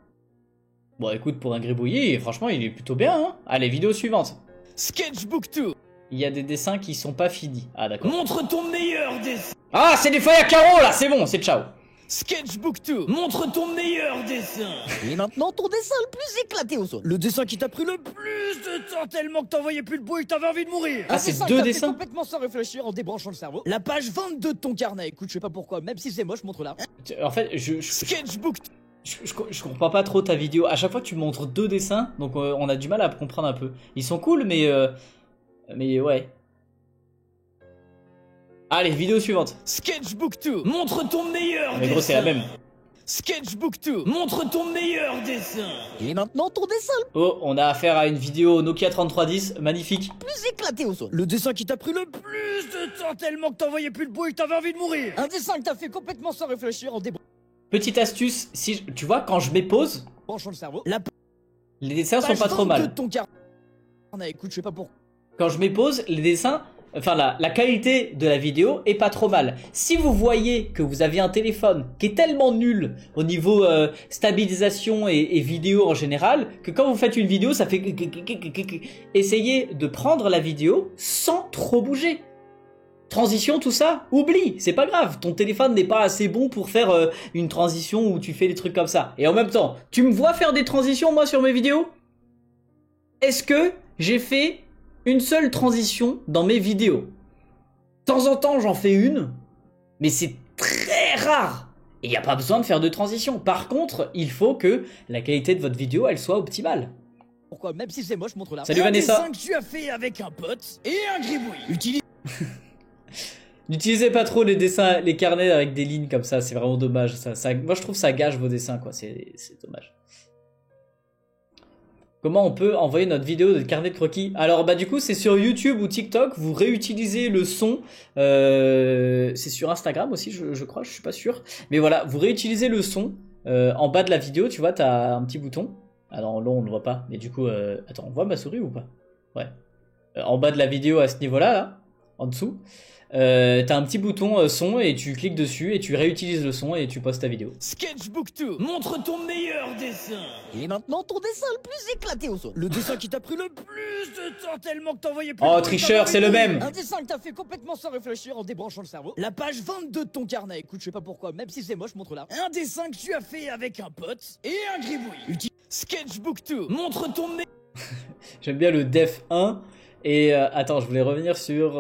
Bon écoute, pour un gribouillis, franchement il est plutôt bien, hein. Allez, vidéo suivante. Sketchbook 2. Il y a des dessins qui sont pas finis. Ah d'accord. Montre ton meilleur dessin. Ah, c'est des feuilles à carreaux là, c'est bon, c'est ciao. Sketchbook 2. Montre ton meilleur dessin. Et maintenant ton dessin le plus éclaté au sol. Le dessin qui t'a pris le plus de temps tellement que t'en voyais plus le bout et que t'avais envie de mourir. Ah, Un c'est dessin deux que t'as fait dessins. complètement sans réfléchir en débranchant le cerveau. La page 22 de ton carnet. Écoute, je sais pas pourquoi, même si c'est moche, montre là. En fait, Sketchbook. je comprends pas trop ta vidéo. À chaque fois, tu montres deux dessins, donc on a du mal à comprendre un peu. Ils sont cool, mais ouais. Allez, vidéo suivante. Sketchbook 2. Montre ton meilleur Mais dessin. gros, c'est la même. Sketchbook 2. Montre ton meilleur dessin. Et maintenant ton dessin le Oh, on a affaire à une vidéo Nokia 3310, magnifique. plus éclaté au sol. Le dessin qui t'a pris le plus de temps tellement que t'en voyais plus le bout et que t'avais envie de mourir. Un dessin que t'as fait complètement sans réfléchir en Petite astuce, si tu vois, quand je m'épose, débranchant le cerveau. La les dessins sont page pas trop 22 mal. de ton carnet. Écoute, je sais pas pourquoi. Quand je m'épose, les dessins, enfin la qualité de la vidéo est pas trop mal. Si vous voyez que vous avez un téléphone qui est tellement nul au niveau stabilisation et vidéo en général, que quand vous faites une vidéo, ça fait... Essayez de prendre la vidéo sans trop bouger. Transition, tout ça, oublie, c'est pas grave. Ton téléphone n'est pas assez bon pour faire une transition où tu fais des trucs comme ça. Et en même temps, tu me vois faire des transitions, moi, sur mes vidéos? Est-ce que j'ai fait une seule transition dans mes vidéos? De temps en temps, j'en fais une, mais c'est très rare. Et il n'y a pas besoin de faire de transition. Par contre, il faut que la qualité de votre vidéo, elle soit optimale. Pourquoi, même si c'est moche, montre là. Salut Vanessa. Un dessin que tu as fait avec un pote et un gribouille. Utilise N'utilisez pas trop les dessins, les carnets avec des lignes comme ça, c'est vraiment dommage. Moi, je trouve que ça gâche vos dessins, quoi. C'est dommage. Comment on peut envoyer notre vidéo de carnet de croquis? Alors bah du coup c'est sur YouTube ou TikTok, vous réutilisez le son, c'est sur Instagram aussi je crois, je suis pas sûr. Mais voilà, vous réutilisez le son, en bas de la vidéo tu vois t'as un petit bouton. Ah non là on ne le voit pas, mais du coup, attends on voit ma souris ou pas? Ouais. En bas de la vidéo à ce niveau là, en dessous, t'as un petit bouton son et tu cliques dessus et tu réutilises le son et tu postes ta vidéo. Sketchbook 2, montre ton meilleur dessin. Et maintenant ton dessin le plus éclaté au sol. Le dessin qui t'a pris le plus de temps tellement que t'en voyais plus. Oh tricheur, c'est le même. Un dessin que t'as fait complètement sans réfléchir en débranchant le cerveau. La page 22 de ton carnet, écoute je sais pas pourquoi, même si c'est moche, montre là. Un dessin que tu as fait avec un pote et un gribouille. Sketchbook 2, montre ton meilleur. J'aime bien le def 1. Et attends, je voulais revenir sur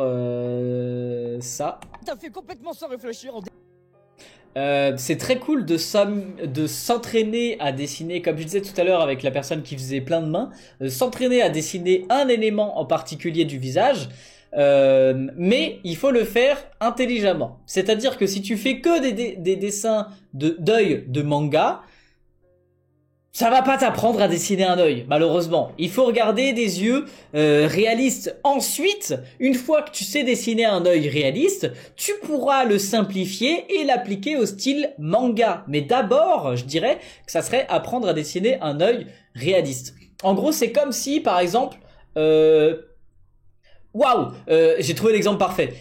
ça. T'as fait complètement sans réfléchir en c'est très cool de s'entraîner à dessiner, comme je disais tout à l'heure avec la personne qui faisait plein de mains, s'entraîner à dessiner un élément en particulier du visage, mais il faut le faire intelligemment. C'est-à-dire que si tu fais que des dessins d'œil de manga, ça va pas t'apprendre à dessiner un œil, malheureusement. Il faut regarder des yeux réalistes. Ensuite, une fois que tu sais dessiner un œil réaliste, tu pourras le simplifier et l'appliquer au style manga. Mais d'abord, je dirais que ça serait apprendre à dessiner un œil réaliste. En gros, c'est comme si, par exemple... Waouh, j'ai trouvé l'exemple parfait.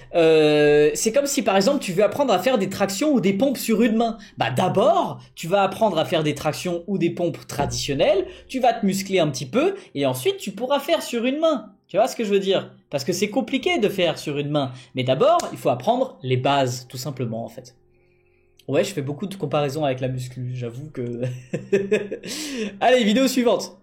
C'est comme si par exemple tu veux apprendre à faire des tractions ou des pompes sur une main. Bah d'abord, tu vas apprendre à faire des tractions ou des pompes traditionnelles, tu vas te muscler un petit peu et ensuite tu pourras faire sur une main. Tu vois ce que je veux dire? Parce que c'est compliqué de faire sur une main. Mais d'abord, il faut apprendre les bases, tout simplement en fait. Ouais, je fais beaucoup de comparaisons avec la muscu, j'avoue que... Allez, vidéo suivante.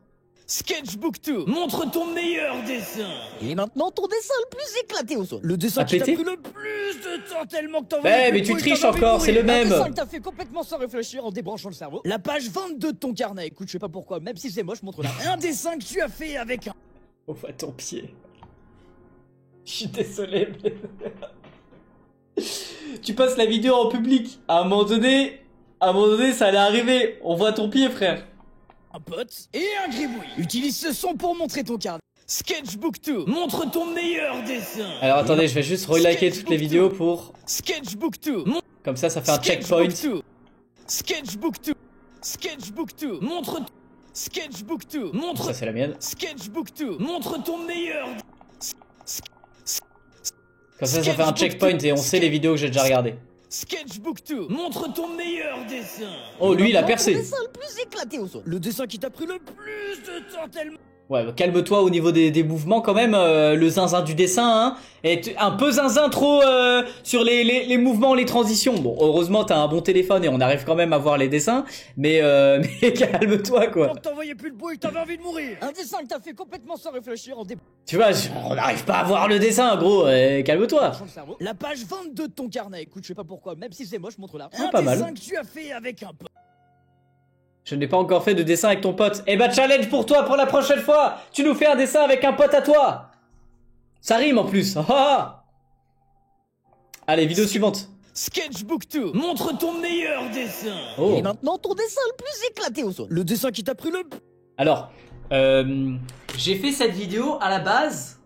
Sketchbook 2, montre ton meilleur dessin. Et maintenant ton dessin le plus éclaté au sol. Le dessin qui t'a pris le plus de temps tellement que t'en voyais. Mais tu triches encore, c'est le même. Un dessin que t'as fait complètement sans réfléchir en débranchant le cerveau. La page 22 de ton carnet, écoute je sais pas pourquoi, même si c'est moche, montre là. Un dessin que tu as fait avec un... On voit ton pied. Je suis désolé mais... Tu passes la vidéo en public. À un moment donné, ça allait arriver. On voit ton pied frère. Un pote et un gribouille. Utilise ce son pour montrer ton carnet. Sketchbook 2, montre ton meilleur dessin. Alors attendez, je vais juste reliker toutes les vidéos pour... Sketchbook 2. Comme ça fait un checkpoint. Sketchbook 2. Sketchbook 2, montre... Sketchbook 2, montre... Ça c'est la mienne. Sketchbook 2, montre ton meilleur... Comme ça fait un checkpoint et on sait les vidéos que j'ai déjà regardées. Sketchbook 2, montre ton meilleur dessin. Oh lui il a percé. Le dessin le plus éclaté au sol. Le dessin qui t'a pris le plus de temps tellement... Ouais, bah, calme-toi au niveau des mouvements quand même, le zinzin du dessin, hein. Et un peu zinzin trop sur les mouvements, les transitions. Bon, heureusement t'as un bon téléphone et on arrive quand même à voir les dessins, mais calme-toi quoi. Quand t'en voyais plus le bout et t'avais envie de mourir. Un dessin que t'as fait complètement sans réfléchir en début. Tu vois, on n'arrive pas à voir le dessin gros, calme-toi. La page 22 de ton carnet, écoute je sais pas pourquoi, même si c'est moche, montre là. Ah, pas mal. Un dessin que tu as fait avec un pote. Je n'ai pas encore fait de dessin avec ton pote. Eh bah challenge pour toi pour la prochaine fois. Tu nous fais un dessin avec un pote à toi. Ça rime en plus. Allez, vidéo suivante. Sketchbook 2, montre ton meilleur dessin. Oh. Et maintenant ton dessin le plus éclaté au sol. Le dessin qui t'a pris le... Alors, j'ai fait cette vidéo à la base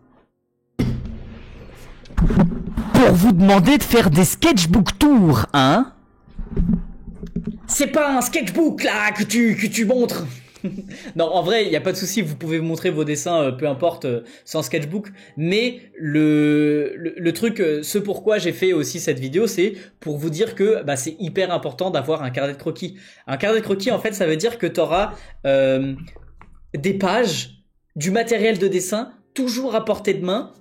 pour vous demander de faire des sketchbook tours, hein? C'est pas un sketchbook là que tu montres. Non, en vrai, il y a pas de souci, vous pouvez montrer vos dessins, peu importe, sans sketchbook. Mais le truc, ce pourquoi j'ai fait aussi cette vidéo, c'est pour vous dire que bah, c'est hyper important d'avoir un carnet de croquis. Un carnet de croquis, en fait, ça veut dire que t'auras des pages, du matériel de dessin, toujours à portée de main.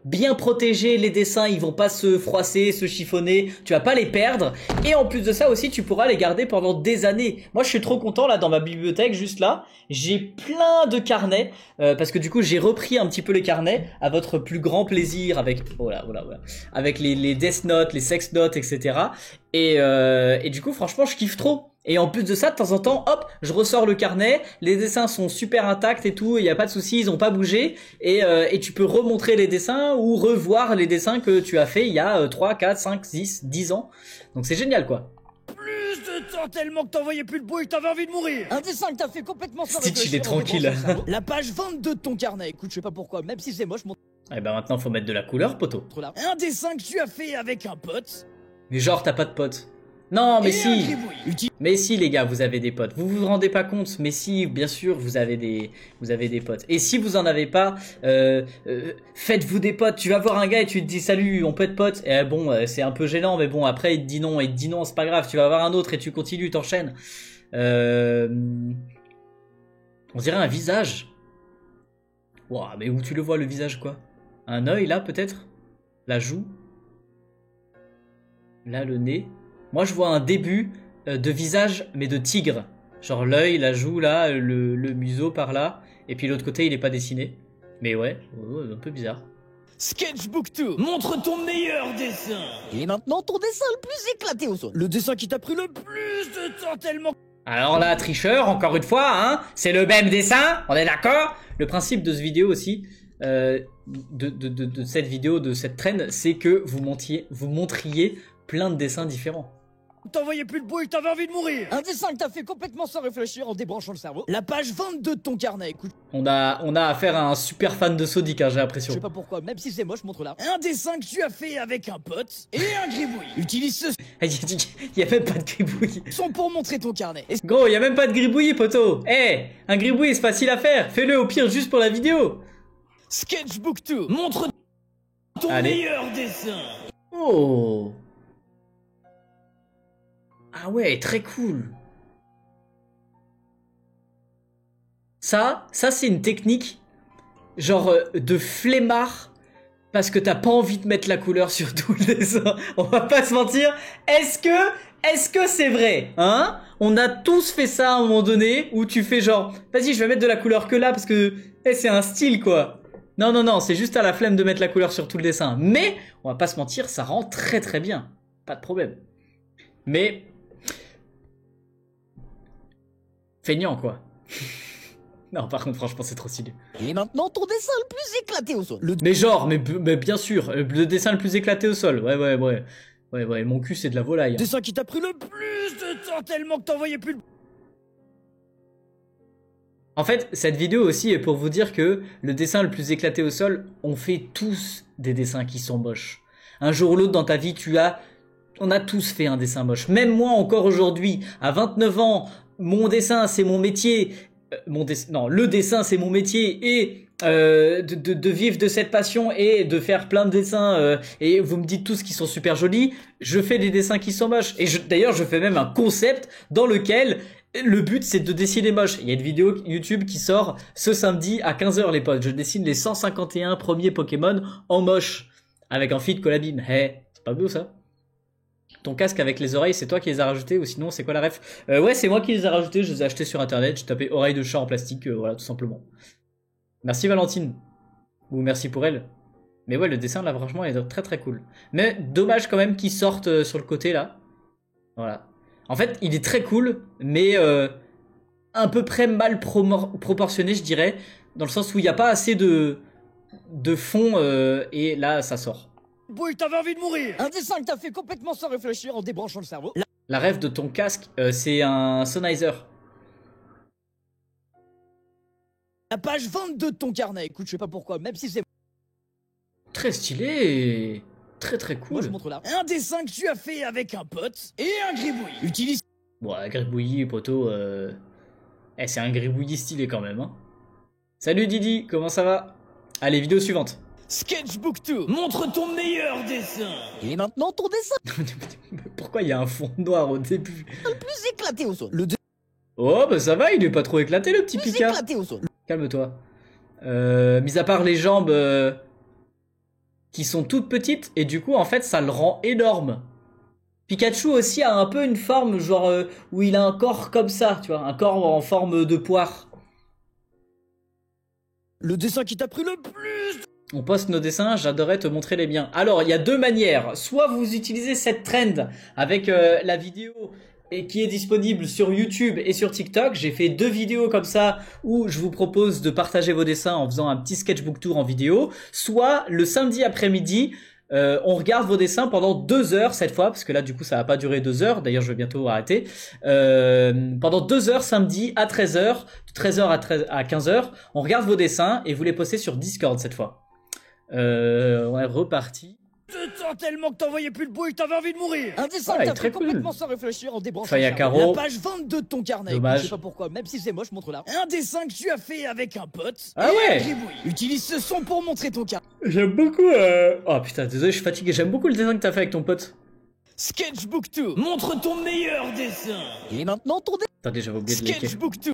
Bien protégés, les dessins ils vont pas se froisser, se chiffonner, tu vas pas les perdre et en plus de ça aussi tu pourras les garder pendant des années. Moi je suis trop content là dans ma bibliothèque juste là, j'ai plein de carnets parce que du coup j'ai repris un petit peu les carnets à votre plus grand plaisir avec avec les death notes, les sex notes etc. Et du coup franchement je kiffe trop. Et en plus de ça, de temps en temps, hop, je ressors le carnet, les dessins sont super intacts et tout, il n'y a pas de souci, ils ont pas bougé, et tu peux remontrer les dessins ou revoir les dessins que tu as fait il y a 3, 4, 5, 6, 10 ans. Donc c'est génial quoi. Plus de temps tellement que t'en voyais plus le bout et que t'avais envie de mourir. Un dessin que t'as fait complètement sans réfléchir. Stitch il est tranquille. La page 22 de ton carnet, écoute je sais pas pourquoi, même si c'est moche, mon... Eh ben maintenant faut mettre de la couleur poteau. Un dessin que tu as fait avec un pote. Mais genre t'as pas de pote. Non, mais et un si. gribouille. Mais si, les gars, vous avez des potes. Vous vous rendez pas compte, mais si, bien sûr, vous avez des potes. Et si vous en avez pas, faites-vous des potes. Tu vas voir un gars et tu te dis salut, on peut être potes. Et bon, c'est un peu gênant, mais bon, après il te dit non, c'est pas grave. Tu vas voir un autre et tu continues, t'enchaînes. On dirait un visage. Ouah, mais où tu le vois le visage quoi? Un œil là peut-être? La joue? Là le nez? Moi je vois un début de visage mais de tigre. Genre l'œil, la joue là, le museau par là. Et puis l'autre côté il est pas dessiné. Mais ouais, un peu bizarre. Sketchbook 2, montre ton meilleur dessin. Et maintenant ton dessin le plus éclaté au sol. Le dessin qui t'a pris le plus de temps tellement... Alors là, tricheur, encore une fois, hein, c'est le même dessin, on est d'accord? Le principe de ce vidéo aussi, de cette vidéo, de cette trend, c'est que vous montriez plein de dessins différents. T'envoyais plus de bruit, t'avais envie de mourir. Un dessin que t'as fait complètement sans réfléchir en débranchant le cerveau. La page 22 de ton carnet, écoute. On a affaire à un super fan de Sonic, hein, j'ai Je l'impression. sais pas pourquoi, même si c'est moche, montre là. Un dessin que tu as fait avec un pote et un gribouille. Utilise ce Il y a même pas de gribouille. son pour montrer ton carnet. Et Gros, il y a même pas de gribouille, poteau. Un gribouille, c'est facile à faire. Fais-le au pire juste pour la vidéo. Sketchbook 2, montre ton Allez. meilleur dessin. Oh. Ah ouais, très cool. Ça c'est une technique genre de flemmard parce que t'as pas envie de mettre la couleur sur tout le dessin. On va pas se mentir. Est-ce que c'est vrai, hein? On a tous fait ça à un moment donné où tu fais genre, vas-y, je vais mettre de la couleur que là parce que c'est un style quoi. Non, c'est juste à la flemme de mettre la couleur sur tout le dessin. Mais on va pas se mentir, ça rend très très bien. Pas de problème. Mais feignant quoi. Non, par contre, franchement, c'est trop stylé. Et maintenant ton dessin le plus éclaté au sol. Mais genre, mais bien sûr, le dessin le plus éclaté au sol. Ouais, mon cul, c'est de la volaille. Dessin qui t'a pris le plus de temps tellement que t'envoyais plus de... En fait, cette vidéo aussi est pour vous dire que le dessin le plus éclaté au sol, on fait tous des dessins qui sont moches. Un jour ou l'autre dans ta vie, on a tous fait un dessin moche. Même moi encore aujourd'hui, à 29 ans, mon dessin c'est mon métier. Le dessin c'est mon métier et de vivre de cette passion et de faire plein de dessins et vous me dites tous qu'ils sont super jolis. Je fais des dessins qui sont moches et d'ailleurs je fais même un concept dans lequel le but c'est de dessiner moche. Il y a une vidéo YouTube qui sort ce samedi à 15 h les potes. Je dessine les 151 premiers Pokémon en moche avec un feed Collabim. C'est pas beau ça? Ton casque avec les oreilles, c'est toi qui les as rajoutés ou sinon c'est quoi la ref? Ouais, c'est moi qui les ai rajoutés, je les ai achetés sur internet, j'ai tapé oreilles de chat en plastique, voilà, tout simplement. Merci Valentine. Ou merci pour elle. Mais ouais, le dessin là, franchement, il est très très cool. Mais dommage quand même qu'il sorte sur le côté là. Voilà. En fait, il est très cool, mais à peu près mal proportionné, je dirais. Dans le sens où il n'y a pas assez de fond et là, ça sort. Boy, t'avais envie de mourir. Un dessin que t'as fait complètement sans réfléchir en débranchant le cerveau. La ref de ton casque, c'est un Sennheiser. La page 22 de ton carnet, écoute, je sais pas pourquoi, même si c'est... Très stylé. Très très cool. Moi, je montre là. Un dessin que tu as fait avec un pote et un gribouille. Utilise... Bon, un gribouillis, poteau, c'est un gribouillis stylé quand même, hein. Salut Didi, comment ça va? Allez, vidéo suivante. Sketchbook 2, montre ton meilleur dessin. Et maintenant ton dessin Pourquoi il y a un fond noir au début? le plus éclaté au sol. Oh bah ça va, il est pas trop éclaté le petit Plus Pika. éclaté au sol. Calme-toi. Mis à part les jambes qui sont toutes petites et du coup en fait ça le rend énorme. Pikachu aussi a un peu une forme genre où il a un corps comme ça, tu vois, un corps en forme de poire. Le dessin qui t'a pris le plus... On poste nos dessins, j'adorerais te montrer les miens. Alors, il y a deux manières. Soit vous utilisez cette trend avec la vidéo et qui est disponible sur YouTube et sur TikTok. J'ai fait 2 vidéos comme ça où je vous propose de partager vos dessins en faisant un petit sketchbook tour en vidéo. Soit le samedi après-midi, on regarde vos dessins pendant 2 heures cette fois, parce que là du coup ça va pas durer 2 heures. D'ailleurs je vais bientôt arrêter. Pendant 2 heures samedi à 13 h, de 13 h à 15 h, on regarde vos dessins et vous les postez sur Discord cette fois. On est reparti. de temps tellement que t'en voyais plus le bout et que t'avais envie de mourir. Un dessin Ah, que il est t'as très fait cool. complètement sans réfléchir en débranchant Feuille à le cerveau. carreaux. La page 22 de ton carnet. Dommage. Je sais pas pourquoi, même si c'est moche, montre là. Un dessin que tu as fait avec un pote. Ah et ouais. un gribouille. Utilise ce son pour montrer ton carnet. J'aime beaucoup. Oh putain, désolé, je suis fatigué. J'aime beaucoup le dessin que t'as fait avec ton pote. Sketchbook 2. Montre ton meilleur dessin. Et maintenant ton dessin. Attendez, j'avais oublié de liker. Sketchbook 2.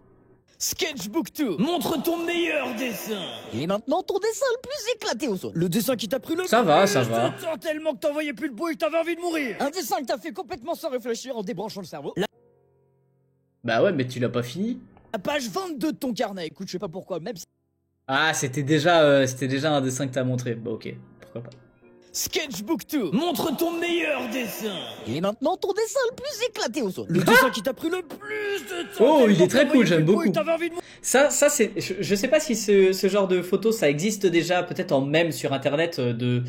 Sketchbook 2. Montre ton meilleur dessin. Et maintenant ton dessin le plus éclaté au sol. Le dessin qui t'a pris le Ça va, plus ça va. de temps tellement que t'en voyais plus le bout et que t'avais envie de mourir. Un dessin que t'as fait complètement sans réfléchir en débranchant le cerveau. Bah ouais, mais tu l'as pas fini. La page 22 de ton carnet. Écoute, je sais pas pourquoi, même si... Ah, c'était déjà un dessin que t'as montré. Bah ok, pourquoi pas. Sketchbook 2. Montre ton meilleur dessin. Et maintenant ton dessin le plus éclaté au sol. Le dessin qui t'a pris le plus de temps. Oh, il tellement est très que t'en cool, voyais j'aime plus le bout beaucoup. et que t'avais envie de mourir. Ça c'est. Je sais pas si ce genre de photo ça existe déjà, peut-être en mème sur internet de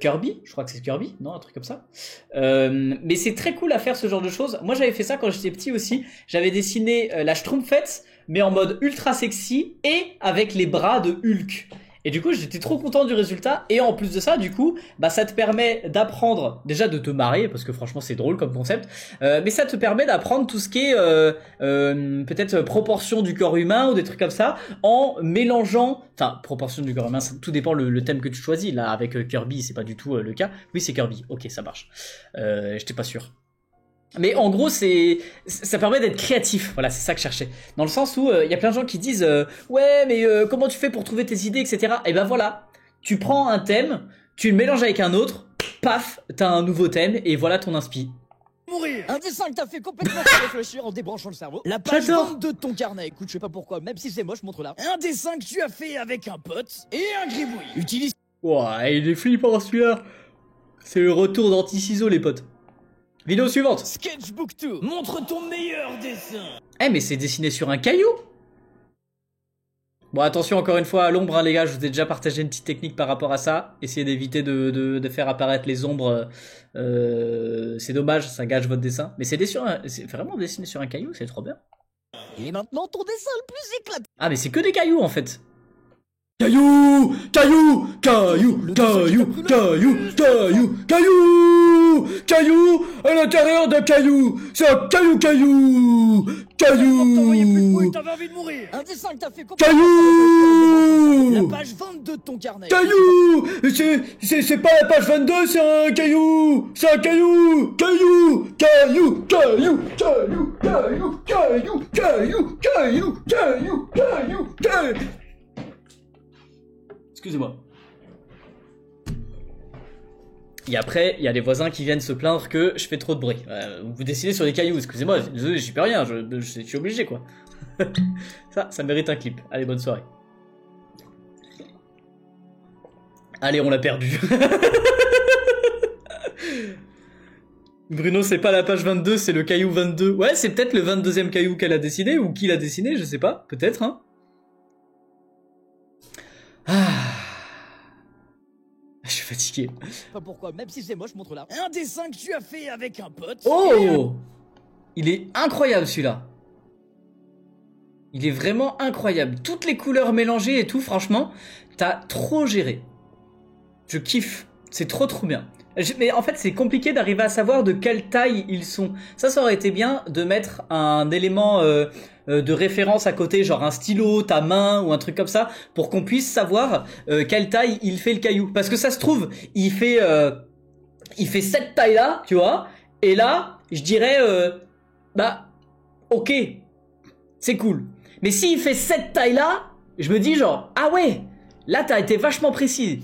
Kirby. Je crois que c'est Kirby, non, un truc comme ça. Mais c'est très cool à faire ce genre de choses. Moi j'avais fait ça quand j'étais petit aussi. J'avais dessiné la Schtroumpfette, mais en mode ultra sexy et avec les bras de Hulk. Et du coup, j'étais trop content du résultat. Et en plus de ça, du coup, bah ça te permet d'apprendre déjà de te marrer parce que franchement, c'est drôle comme concept. Mais ça te permet d'apprendre tout ce qui est peut-être proportion du corps humain ou des trucs comme ça en mélangeant. Enfin, proportion du corps humain, ça, tout dépend le thème que tu choisis. Là, avec Kirby, c'est pas du tout le cas. Oui, c'est Kirby. Ok, ça marche. J'étais pas sûr. Mais en gros, ça permet d'être créatif. Voilà, c'est ça que je cherchais. Dans le sens où il y a plein de gens qui disent ouais, mais comment tu fais pour trouver tes idées, etc. Et ben voilà, tu prends un thème, tu le mélanges avec un autre, paf, t'as un nouveau thème et voilà ton inspi. Mourir. Un dessin que t'as fait complètement sans réfléchir en débranchant le cerveau. La page J'adore. 22 de ton carnet. Écoute, je sais pas pourquoi, même si c'est moche, montre là. Un dessin que tu as fait avec un pote et un gribouille. Utilise... Ouah, il est flippant celui-là. C'est le retour d'Anti-Ciseaux, les potes. Vidéo suivante. Sketchbook 2. Montre ton meilleur dessin. Eh, mais c'est dessiné sur un caillou. Bon, attention encore une fois à l'ombre, hein, les gars. Je vous ai déjà partagé une petite technique par rapport à ça. Essayez d'éviter de faire apparaître les ombres. C'est dommage, ça gâche votre dessin. Mais c'est vraiment dessiné sur un caillou, c'est trop bien. Et maintenant ton dessin le plus éclaté. Ah, mais c'est que des cailloux en fait. Caillou, caillou, caillou, caillou, caillou, caillou, caillou, caillou, à l'intérieur d'un caillou, c'est un caillou, caillou, T'en voyais plus le bout et caillou, que t'avais envie de mourir. Un dessin que t'as fait complètement caillou, La page 22 de ton carnet. caillou, c'est pas la page 22, c'est un caillou, c'est un caillou, caillou, caillou, caillou, caillou, caillou, caillou, caillou, caillou, caillou, caillou, caillou. Excusez-moi. Et après, il y a les voisins qui viennent se plaindre que je fais trop de bruit. Vous dessinez sur des cailloux, excusez-moi, désolé, j'y peux rien, je suis obligé quoi. ça mérite un clip. Allez, bonne soirée. Allez, on l'a perdu. Bruno, c'est pas la page 22, c'est le caillou 22. Ouais, c'est peut-être le 22e caillou qu'elle a dessiné, ou qui l'a dessiné, je sais pas, peut-être, hein. Ah. Je suis fatigué. Pas pourquoi, même si c'est moche, montre là. Un dessin que tu as fait avec un pote. Oh! Il est incroyable celui-là. Il est vraiment incroyable. Toutes les couleurs mélangées et tout, franchement, t'as trop géré. Je kiffe. C'est trop bien. Mais en fait, c'est compliqué d'arriver à savoir de quelle taille ils sont. Ça aurait été bien de mettre un élément de référence à côté, genre un stylo, ta main ou un truc comme ça, pour qu'on puisse savoir quelle taille il fait le caillou. Parce que ça se trouve, il fait cette taille-là, tu vois. Et là, je dirais, bah, ok, c'est cool. Mais s'il fait cette taille-là, je me dis genre, ah ouais, là t'as été vachement précis.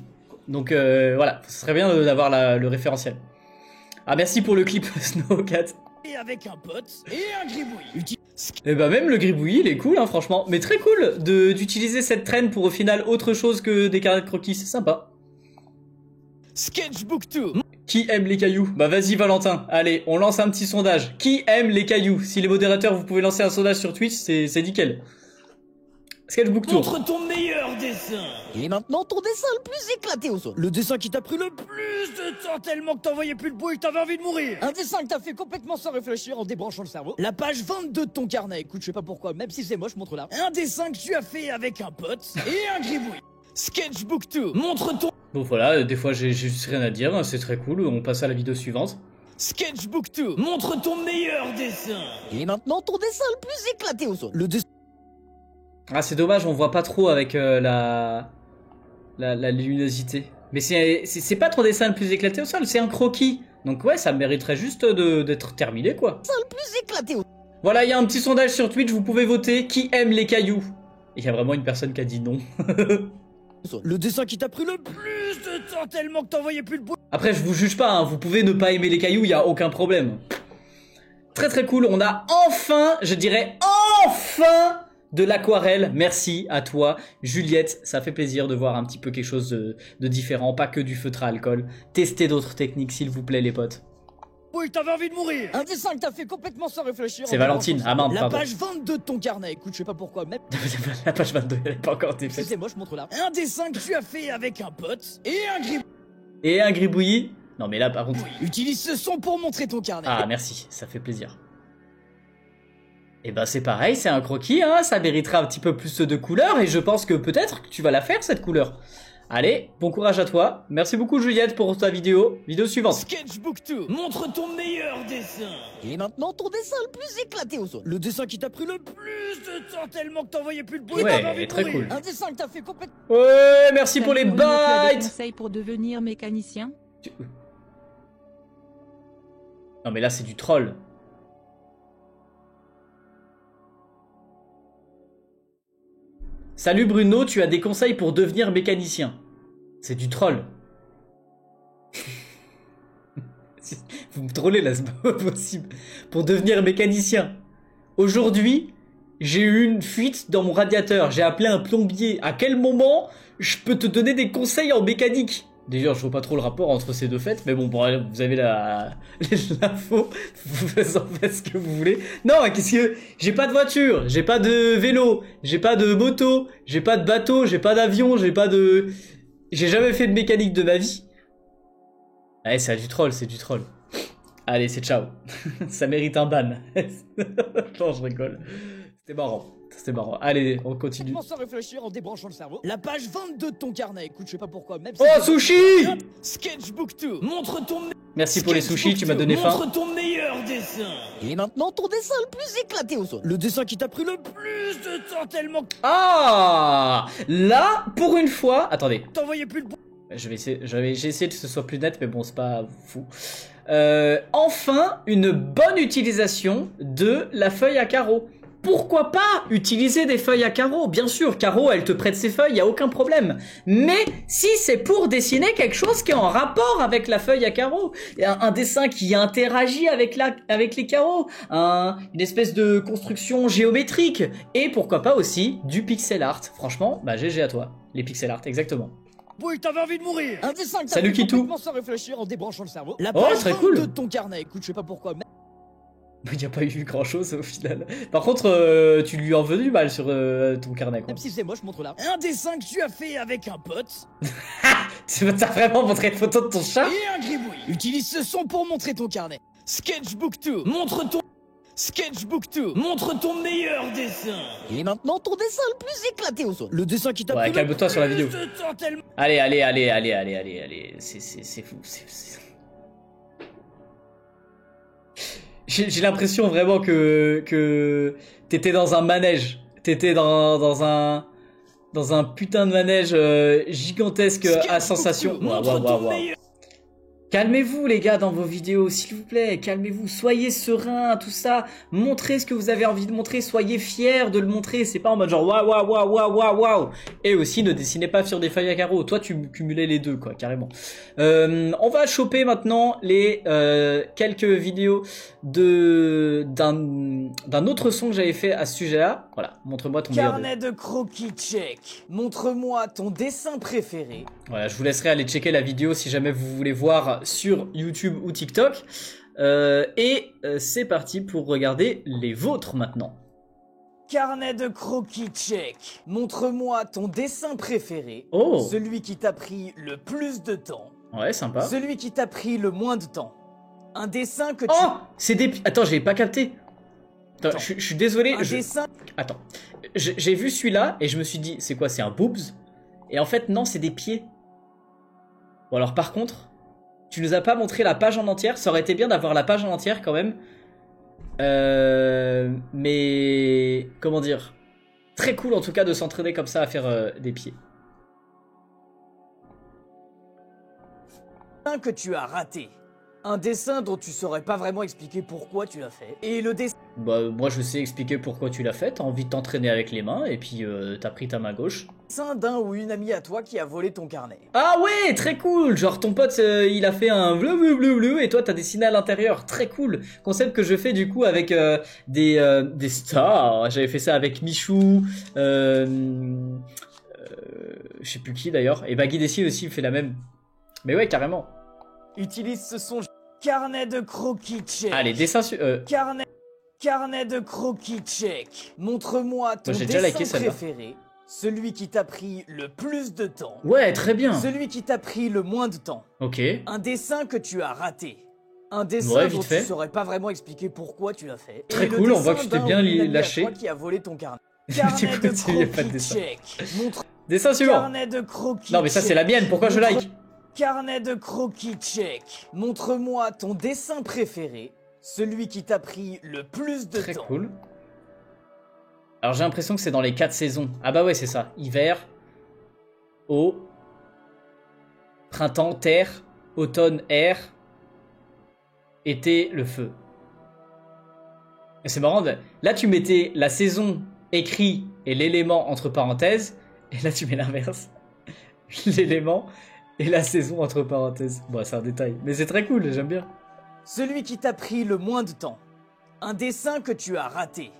Donc voilà, ce serait bien d'avoir le référentiel. Ah, merci pour le clip Snowcat. Et avec un pote et un gribouille. Et bah même le gribouillis, il est cool, hein, franchement. Mais très cool d'utiliser cette traîne pour au final autre chose que des carnets de croquis, c'est sympa. Sketchbook 2. Qui aime les cailloux? Bah vas-y Valentin, allez, on lance un petit sondage. Qui aime les cailloux? Si les modérateurs, vous pouvez lancer un sondage sur Twitch, c'est nickel. Sketchbook Tour. Montre ton meilleur dessin. Et maintenant ton dessin le plus éclaté au sol. Le dessin qui t'a pris le plus de temps tellement que t'en voyais plus le bout et que t'avais envie de mourir. Un dessin que t'as fait complètement sans réfléchir en débranchant le cerveau. La page 22 de ton carnet. Écoute, je sais pas pourquoi, même si c'est moche, montre là. Un dessin que tu as fait avec un pote et un gribouille. Sketchbook 2. Montre ton... Bon voilà, des fois j'ai juste rien à dire, c'est très cool, on passe à la vidéo suivante. Sketchbook 2, montre ton meilleur dessin. Et maintenant ton dessin le plus éclaté au sol. Le dessin... Ah c'est dommage, on voit pas trop avec la luminosité. Mais c'est pas ton dessin le plus éclaté au sol, c'est un croquis. Donc ouais, ça mériterait juste d'être terminé quoi. Le plus éclaté au sol. Voilà, il y a un petit sondage sur Twitch, vous pouvez voter qui aime les cailloux. Il y a vraiment une personne qui a dit non. Le dessin qui t'a pris le plus de temps tellement que t'en voyais plus le bout. Après, je vous juge pas, hein, vous pouvez ne pas aimer les cailloux, il y a aucun problème. Très très cool, on a enfin, je dirais enfin, de l'aquarelle. Merci à toi, Juliette, ça fait plaisir de voir un petit peu quelque chose de différent, pas que du feutre à alcool. Testez d'autres techniques, s'il vous plaît, les potes. Oui, t'avais envie de mourir. Un dessin que t'as fait complètement sans réfléchir. C'est Valentine, ah mince, La pardon. page 22 de ton carnet, écoute, je sais pas pourquoi, même... La page 22, elle n'est pas encore été faite. C'est moi, je montre là. Un dessin que tu as fait avec un pote et un gribouillis. Et un gribouillis. Non mais là, par contre... Utilise ce son pour montrer ton carnet. Ah, merci, ça fait plaisir. Et ben c'est pareil, c'est un croquis, hein, ça mériterait un petit peu plus de couleur, et je pense que peut-être que tu vas la faire, cette couleur. Allez, bon courage à toi. Merci beaucoup Juliette pour ta vidéo. Vidéo suivante. Sketchbook 2, montre ton meilleur dessin. Et maintenant ton dessin le plus éclaté au sol. Le dessin qui t'a pris le plus de temps tellement que t'en voyais plus le bout. Ouais, très cool. Un dessin que t'as fait complètement... Ouais, merci pour les Salut, Bruno, tu as des bytes. conseils pour devenir mécanicien? Non mais là c'est du troll. Salut Bruno, tu as des conseils pour devenir mécanicien? C'est du troll. Vous me trollez là, c'est pas possible. Pour devenir mécanicien. Aujourd'hui, j'ai eu une fuite dans mon radiateur. J'ai appelé un plombier. À quel moment je peux te donner des conseils en mécanique? D'ailleurs, je vois pas trop le rapport entre ces deux faits, mais bon, vous avez l'info, vous en faites ce que vous voulez. Non, qu'est-ce que... J'ai pas de voiture, j'ai pas de vélo, j'ai pas de moto, j'ai pas de bateau, j'ai pas d'avion, j'ai pas de... J'ai jamais fait de mécanique de ma vie. Allez, c'est du troll, c'est du troll. Allez, c'est ciao. Ça mérite un ban. Non, je rigole. C'était marrant. C'était marrant. Allez, on continue. Sans réfléchir en débranchant le cerveau. La page 22 de ton carnet, écoute, je sais pas pourquoi, même... Oh, sushi! Sketchbook 2, montre ton... Merci pour les sushis, tu m'as donné faim. Montre ton meilleur dessin. Et maintenant ton dessin le plus éclaté au sol. Le dessin qui t'a pris le plus de temps tellement que... Ah! Là, pour une fois... Attendez. T'en voyais plus le bout. J'ai essayé que ce soit plus net, mais bon, c'est pas fou. Enfin, une bonne utilisation de la feuille à carreaux. Pourquoi pas utiliser des feuilles à carreaux? Bien sûr, Caro, elle te prête ses feuilles, y a aucun problème. Mais si c'est pour dessiner quelque chose qui est en rapport avec la feuille à carreaux, un dessin qui interagit avec les carreaux, une espèce de construction géométrique, et pourquoi pas aussi du pixel art. Franchement, bah GG à toi, les pixel art, exactement. Oui, t'avais envie de mourir. Un dessin que t'as Salut fait Kitou. complètement sans réfléchir en débranchant le cerveau. La Oh, page très 22 cool. de ton carnet, écoute, je sais pas pourquoi, mais... Il n'y a pas eu grand chose au final. Par contre, tu lui en veux du mal sur ton carnet, quoi. Même si c'est moche, montre là. Un dessin que tu as fait avec un pote. T'as vraiment montré une photo de ton chat? Et un gribouillis. Utilise ce son pour montrer ton carnet. Sketchbook 2, montre ton... Sketchbook 2, montre ton meilleur dessin. Et maintenant ton dessin le plus éclaté au sol. Le dessin qui t'a Ouais, pris calme-toi le sur la plus vidéo. de temps tellement... Allez. C'est fou. J'ai l'impression vraiment que t'étais dans un manège. T'étais dans un putain de manège gigantesque à sensation. Waouh. Calmez-vous les gars dans vos vidéos, s'il vous plaît, calmez-vous, soyez sereins, tout ça, montrez ce que vous avez envie de montrer, soyez fiers de le montrer, c'est pas en mode genre waouh. Et aussi ne dessinez pas sur des feuilles à carreaux, toi tu cumulais les deux quoi, carrément. On va choper maintenant les quelques vidéos d'un autre son que j'avais fait à ce sujet-là. Voilà, montre-moi ton meilleur Carnet de croquis check. Montre-moi ton dessin préféré. Voilà, je vous laisserai aller checker la vidéo si jamais vous voulez voir sur YouTube ou TikTok. C'est parti pour regarder les vôtres maintenant. Carnet de croquis check. Montre-moi ton dessin préféré. Oh. Celui qui t'a pris le plus de temps. Ouais, sympa. Celui qui t'a pris le moins de temps. Un dessin que tu... Oh, c'est des... Attends, j'ai pas capté. Attends, je suis désolé. Un dessin... Attends. J'ai vu celui-là et je me suis dit, c'est quoi, c'est un boobs? Et en fait, non, c'est des pieds. Bon alors par contre, tu nous as pas montré la page en entière. Ça aurait été bien d'avoir la page en entière quand même. Mais comment dire, très cool en tout cas de s'entraîner comme ça à faire des pieds. Que tu as raté. Un dessin dont tu saurais pas vraiment expliquer pourquoi tu l'as fait. Et le dessin Bah moi je sais expliquer pourquoi tu l'as fait. T'as envie de t'entraîner avec les mains et puis t'as pris ta main gauche. d'un ou une amie à toi qui a volé ton carnet. Ah ouais, très cool. Genre ton pote il a fait un bleu bleu bleu bleu et toi t'as dessiné à l'intérieur. Très cool. Concept que je fais du coup avec des stars. J'avais fait ça avec Michou. Je sais plus qui d'ailleurs. Et Baggy Dessy aussi fait la même. Mais ouais carrément. Utilise ce son carnet de croquis check. Ah les dessins Carnet de croquis check. Montre-moi ton j'ai déjà liké dessin celle-là. préféré. Celui qui t'a pris le plus de temps. Ouais, très bien. Celui qui t'a pris le moins de temps. Ok. Un dessin que tu as raté. Un dessin Ouais, dont vite fait. tu saurais pas vraiment expliquer pourquoi tu l'as fait. Très Et le cool, on voit dessin que tu t'es d'un bien ou une amie à lâché. toi qui a volé ton carnet. Du Carnet coup, de il y a pas de croquis dessin. check. Dessin suivant. Carnet de croquis Non mais ça c'est la mienne, pourquoi je like? Carnet de croquis check. Montre-moi ton dessin préféré. Celui qui t'a pris le plus de Très temps. cool. Alors j'ai l'impression que c'est dans les 4 saisons. Ah bah ouais c'est ça. Hiver, eau, printemps, terre, automne, air, été, le feu. Et c'est marrant, là tu mettais la saison écrit et l'élément entre parenthèses, et là tu mets l'inverse. L'élément et la saison entre parenthèses. Bon c'est un détail, mais c'est très cool, j'aime bien. Celui qui t'a pris le moins de temps. Un dessin que tu as raté.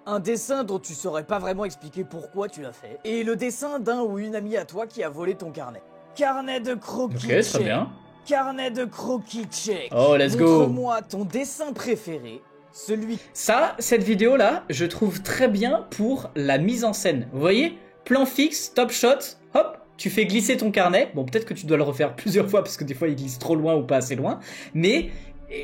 Un dessin dont tu saurais pas vraiment expliquer pourquoi tu l'as fait. Et le dessin d'un ou une amie à toi qui a volé ton carnet. Carnet de croquis Ok, très check. bien. Carnet de croquis check. Oh, let's go. Montre-moi ton dessin préféré. Celui... Ça, cette vidéo-là, je trouve très bien pour la mise en scène. Vous voyez? Plan fixe, top shot, hop, tu fais glisser ton carnet. Bon, peut-être que tu dois le refaire plusieurs fois parce que des fois il glisse trop loin ou pas assez loin. Mais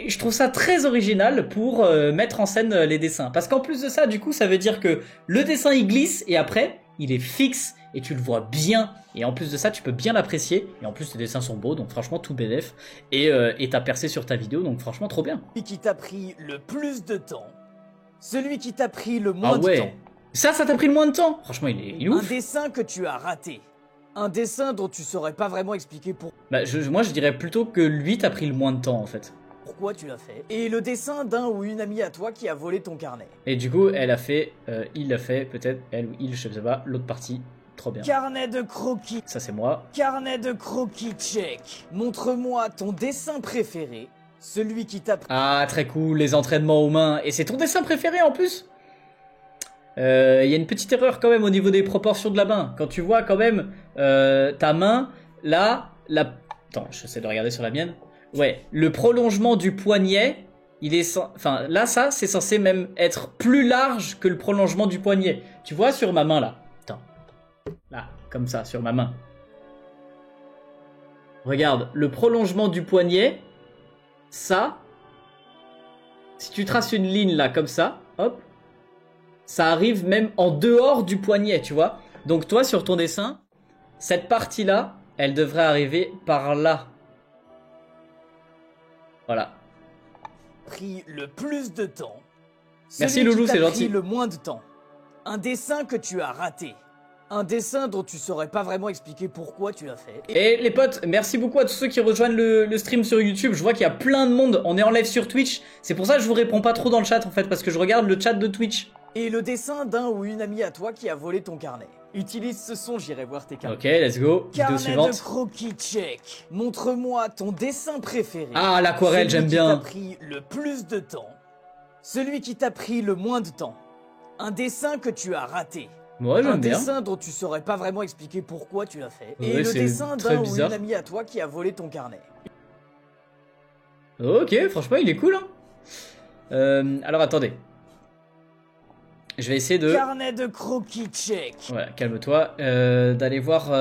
je trouve ça très original pour mettre en scène les dessins. Parce qu'en plus de ça, du coup, ça veut dire que le dessin il glisse et après, il est fixe et tu le vois bien. Et en plus de ça, tu peux bien l'apprécier. Et en plus, tes dessins sont beaux, donc franchement, tout bénef. Et t'as percé sur ta vidéo, donc franchement, trop bien. Celui qui t'a pris le plus de temps. Celui qui t'a pris le moins Ah de temps. ouais. Ça t'a pris le moins de temps. Franchement, il est Un ouf. dessin que tu as raté. Un dessin dont tu saurais pas vraiment expliquer Bah, moi, je dirais plutôt que lui t'a pris le moins de temps, en fait. pourquoi tu l'as fait. Et le dessin d'un ou une amie à toi qui a volé ton carnet. Et du coup, elle a fait, il l'a fait, peut-être, elle ou il, je sais pas, l'autre partie. Trop bien. Carnet de croquis. Ça, c'est moi. Carnet de croquis check. Montre-moi ton dessin préféré. Celui qui t'a pris. Ah, très cool, les entraînements aux mains. Et c'est ton dessin préféré, en plus? Il y a une petite erreur, quand même, au niveau des proportions de la main. Quand tu vois, quand même, ta main, là, Attends, j'essaie de regarder sur la mienne. Ouais, le prolongement du poignet, il est... Enfin, là, ça, c'est censé même être plus large que le prolongement du poignet. Tu vois, sur ma main, là. Attends. Là, comme ça, sur ma main. Regarde, le prolongement du poignet, ça, si tu traces une ligne, là, comme ça, hop, ça arrive même en dehors du poignet, tu vois. Donc toi, sur ton dessin, cette partie-là, elle devrait arriver par là. Voilà. Pris le plus de temps. Merci, Celui Loulou, qui t'a c'est pris gentil. le moins de temps. Un dessin que tu as raté. Un dessin dont tu saurais pas vraiment expliquer pourquoi tu l'as fait. Et les potes, merci beaucoup à tous ceux qui rejoignent le stream sur YouTube. Je vois qu'il y a plein de monde. On est en live sur Twitch. C'est pour ça que je vous réponds pas trop dans le chat, en fait, parce que je regarde le chat de Twitch. Et le dessin d'un ou une amie à toi qui a volé ton carnet. Utilise ce son, j'irai voir tes carnets. Ok, let's go. Vidéo Carnet de suivante. croquis check. Montre-moi ton dessin préféré. Ah, l'aquarelle, j'aime bien. Celui qui t'a pris le plus de temps. Celui qui t'a pris le moins de temps. Un dessin que tu as raté. Moi, Un j'aime bien. dessin dont tu saurais pas vraiment expliquer pourquoi tu l'as fait. Ouais, Et le c'est dessin très d'un ou bizarre. une amie à toi qui a volé ton carnet. Ok, franchement, il est cool, hein. Alors, attendez. Je vais essayer de... Carnet de croquis check. Voilà, calme-toi. D'aller voir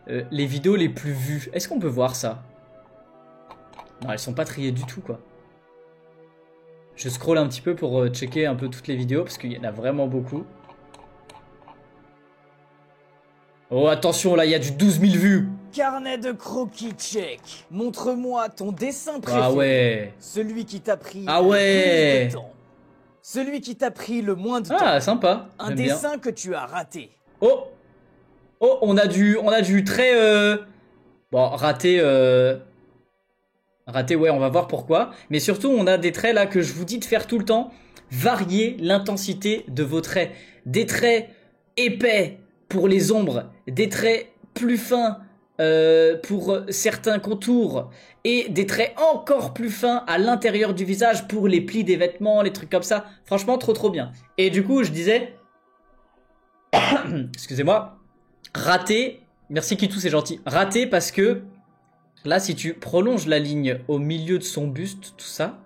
les vidéos les plus vues. Est-ce qu'on peut voir ça? Non, elles sont pas triées du tout, quoi. Je scrolle un petit peu pour checker un peu toutes les vidéos, parce qu'il y en a vraiment beaucoup. Oh, attention, là, il y a du 12 000 vues. Carnet de croquis check. Montre-moi ton dessin préféré. Ah ouais. Celui qui t'a pris Ah le ouais. plus de temps. Celui qui t'a pris le moins de temps. Ah, sympa. Un J'aime bien. dessin que tu as raté. Oh. Oh, on a du très... Bon, raté... Raté, ouais, on va voir pourquoi. Mais surtout, on a des traits là que je vous dis de faire tout le temps. Variez l'intensité de vos traits. Des traits épais pour les ombres. Des traits plus fins pour certains contours. Et des traits encore plus fins à l'intérieur du visage pour les plis des vêtements, les trucs comme ça. Franchement, trop bien. Et du coup, je disais... Excusez-moi. Raté. Merci Kitou, c'est gentil. Raté parce que... Là, si tu prolonges la ligne au milieu de son buste, tout ça,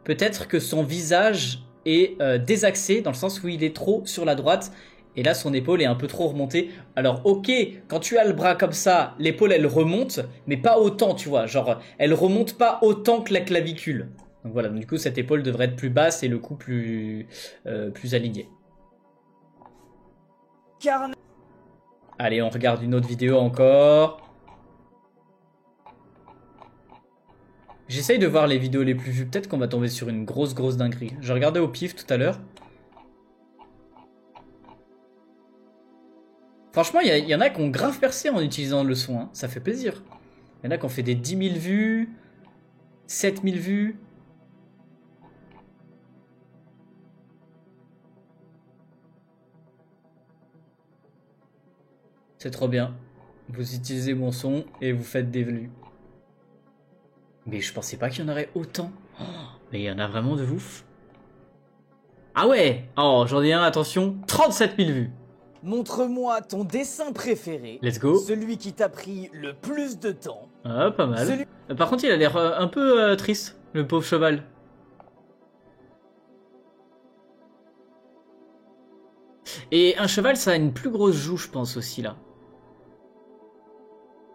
peut-être que son visage est désaxé, dans le sens où il est trop sur la droite, et là, son épaule est un peu trop remontée. Alors, ok, quand tu as le bras comme ça, l'épaule, elle remonte, mais pas autant, tu vois. Genre, elle remonte pas autant que la clavicule. Donc voilà, donc, du coup, cette épaule devrait être plus basse et le cou plus aligné. Carnet. Allez, on regarde une autre vidéo encore. J'essaye de voir les vidéos les plus vues. Peut-être qu'on va tomber sur une grosse dinguerie. Je regardais au pif tout à l'heure. Franchement, il y en a qui ont grave percé en utilisant le son. Hein. Ça fait plaisir. Il y en a qui ont fait des 10 000 vues. 7 000 vues. C'est trop bien. Vous utilisez mon son et vous faites des vues. Mais je pensais pas qu'il y en aurait autant. Oh, mais il y en a vraiment de ouf. Ah ouais. Oh, j'en ai un, attention. 37 000 vues. Montre-moi ton dessin préféré. Let's go. Celui qui t'a pris le plus de temps. Ah, pas mal. Par contre, il a l'air un peu triste, le pauvre cheval. Et un cheval, ça a une plus grosse joue, je pense aussi, là.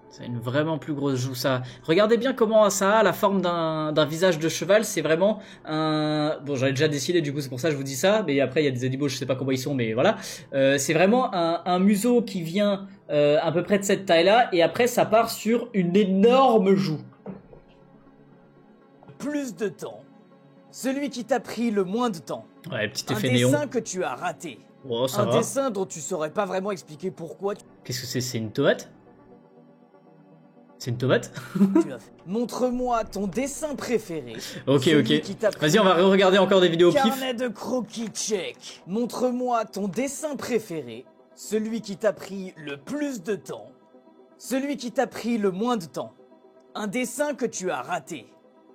Ça a une vraiment plus grosse joue, ça. Regardez bien comment ça a la forme d'un visage de cheval. C'est vraiment un... Bon, j'en ai déjà décidé, du coup, c'est pour ça que je vous dis ça. Mais après, il y a des animaux, je sais pas comment ils sont, mais voilà. C'est vraiment un museau qui vient à peu près de cette taille-là. Et après, ça part sur une énorme joue. Plus de temps. Celui qui t'a pris le moins de temps. Ouais, petit Un effet néon. dessin que tu as raté. Oh, ça un va. dessin dont tu saurais pas vraiment expliquer pourquoi Qu'est-ce que c'est? C'est une tomate? C'est une tomate? tu as fait. Montre-moi ton dessin préféré. Ok, Celui ok. qui t'a pris Vas-y, on va regarder encore des vidéos au pif. Carnet de croquis check. Montre-moi ton dessin préféré. Celui qui t'a pris le plus de temps. Celui qui t'a pris le moins de temps. Un dessin que tu as raté.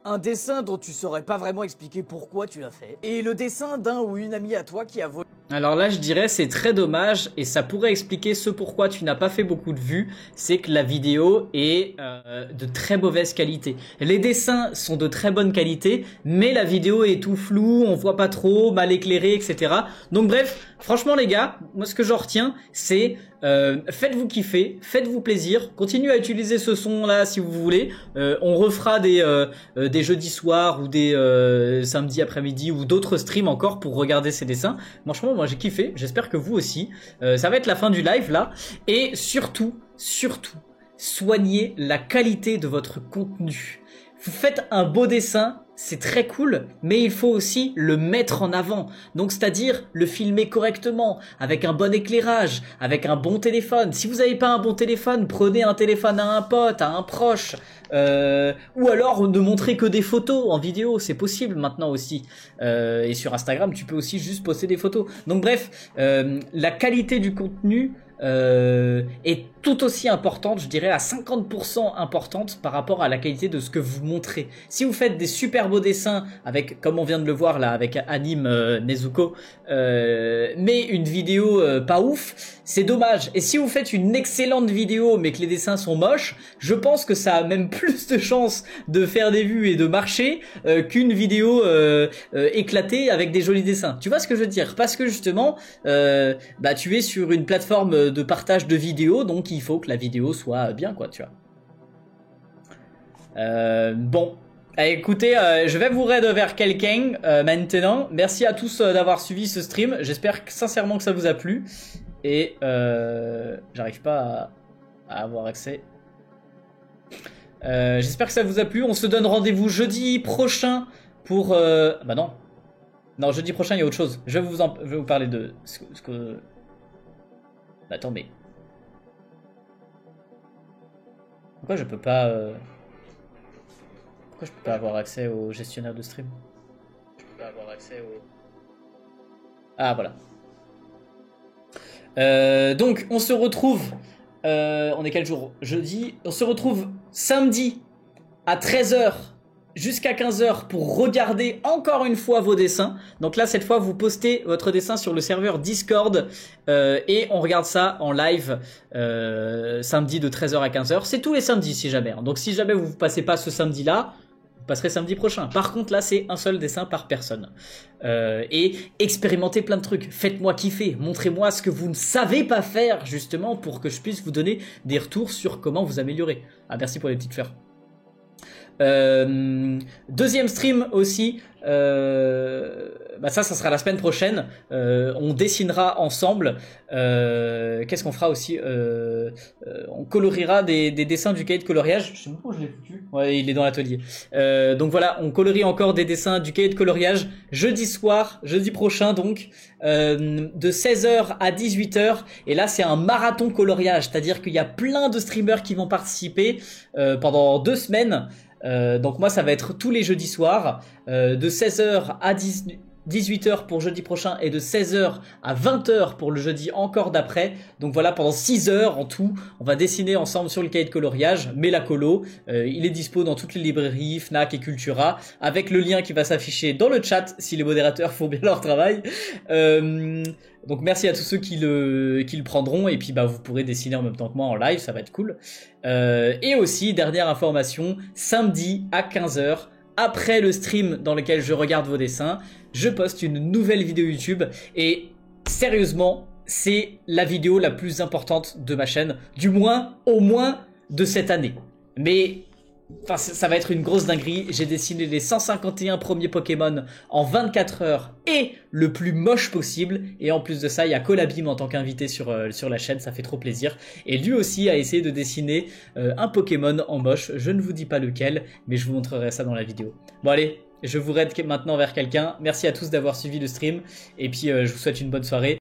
Un dessin dont tu saurais pas vraiment expliquer pourquoi tu l'as fait. Et le dessin d'un ou une amie à toi qui a volé. Alors là, je dirais c'est très dommage et ça pourrait expliquer ce pourquoi tu n'as pas fait beaucoup de vues. C'est que la vidéo est de très mauvaise qualité. Les dessins sont de très bonne qualité, mais la vidéo est tout floue, on voit pas trop, mal éclairé, etc. Donc bref, franchement les gars, moi ce que j'en retiens, c'est faites-vous kiffer, faites-vous plaisir, continuez à utiliser ce son là si vous voulez. On refera des jeudis soirs ou des samedis après-midi ou d'autres streams encore pour regarder ces dessins. Franchement, moi j'ai kiffé, j'espère que vous aussi. Ça va être la fin du live là. Et surtout, soignez la qualité de votre contenu. Vous faites un beau dessin, c'est très cool, mais il faut aussi le mettre en avant. Donc c'est-à-dire le filmer correctement, avec un bon éclairage, avec un bon téléphone. Si vous n'avez pas un bon téléphone, prenez un téléphone à un pote, à un proche. Ou alors ne montrez que des photos en vidéo, c'est possible maintenant aussi. Et sur Instagram, tu peux aussi juste poster des photos. Donc bref, la qualité du contenu est tout aussi importante, je dirais à 50% importante par rapport à la qualité de ce que vous montrez. Si vous faites des super beaux dessins avec, comme on vient de le voir là, avec Anime Nezuko, mais une vidéo pas ouf, c'est dommage. Et si vous faites une excellente vidéo mais que les dessins sont moches, je pense que ça a même plus de chances de faire des vues et de marcher qu'une vidéo éclatée avec des jolis dessins. Tu vois ce que je veux dire? Parce que justement, bah tu es sur une plateforme de partage de vidéos, donc il faut que la vidéo soit bien, quoi, tu vois. Bon, écoutez, je vais vous raid vers quelqu'un maintenant. Merci à tous d'avoir suivi ce stream. J'espère sincèrement que ça vous a plu. Et j'arrive pas à avoir accès J'espère que ça vous a plu. On se donne rendez-vous jeudi prochain pour... Bah non. Non, jeudi prochain, il y a autre chose. Je vais vous parler de ce que... Bah, attends, mais... Pourquoi je peux pas... Pourquoi je peux pas avoir accès au gestionnaire de stream? Je peux pas avoir accès au... Ah, voilà. Donc, on se retrouve... on est quel jour? Jeudi. On se retrouve samedi à 13h jusqu'à 15h pour regarder encore une fois vos dessins. Donc là, cette fois, vous postez votre dessin sur le serveur Discord et on regarde ça en live samedi de 13h à 15h. C'est tous les samedis si jamais. Donc si jamais vous ne passez pas ce samedi-là, vous passerez samedi prochain. Par contre, là, c'est un seul dessin par personne. Et expérimentez plein de trucs. Faites-moi kiffer. Montrez-moi ce que vous ne savez pas faire, justement, pour que je puisse vous donner des retours sur comment vous améliorer. Ah, merci pour les petites fleurs. Deuxième stream aussi, bah ça sera la semaine prochaine. On dessinera ensemble. Qu'est-ce qu'on fera aussi? On coloriera des dessins du cahier de coloriage. Je sais même pas où je l'ai foutu. Ouais, il est dans l'atelier. Donc voilà, on colorie encore des dessins du cahier de coloriage jeudi soir, jeudi prochain donc, de 16h à 18h. Et là c'est un marathon coloriage, c'est-à-dire qu'il y a plein de streamers qui vont participer pendant 2 semaines. Donc moi ça va être tous les jeudis soirs de 16h à 18h pour jeudi prochain et de 16h à 20h pour le jeudi encore d'après. Donc voilà, pendant 6 heures en tout, on va dessiner ensemble sur le cahier de coloriage, mais la colo, il est dispo dans toutes les librairies, Fnac et Cultura, avec le lien qui va s'afficher dans le chat si les modérateurs font bien leur travail. Donc merci à tous ceux qui le prendront, et puis bah vous pourrez dessiner en même temps que moi en live, ça va être cool. Et aussi, dernière information, samedi à 15h, après le stream dans lequel je regarde vos dessins, je poste une nouvelle vidéo YouTube, et sérieusement, c'est la vidéo la plus importante de ma chaîne, du moins, au moins de cette année. Mais... enfin, ça va être une grosse dinguerie. J'ai dessiné les 151 premiers Pokémon en 24 heures et le plus moche possible. Et en plus de ça, il y a Colabim en tant qu'invité sur la chaîne, ça fait trop plaisir. Et lui aussi a essayé de dessiner un Pokémon en moche. Je ne vous dis pas lequel, mais je vous montrerai ça dans la vidéo. Bon allez, je vous raide maintenant vers quelqu'un. Merci à tous d'avoir suivi le stream. Et puis je vous souhaite une bonne soirée.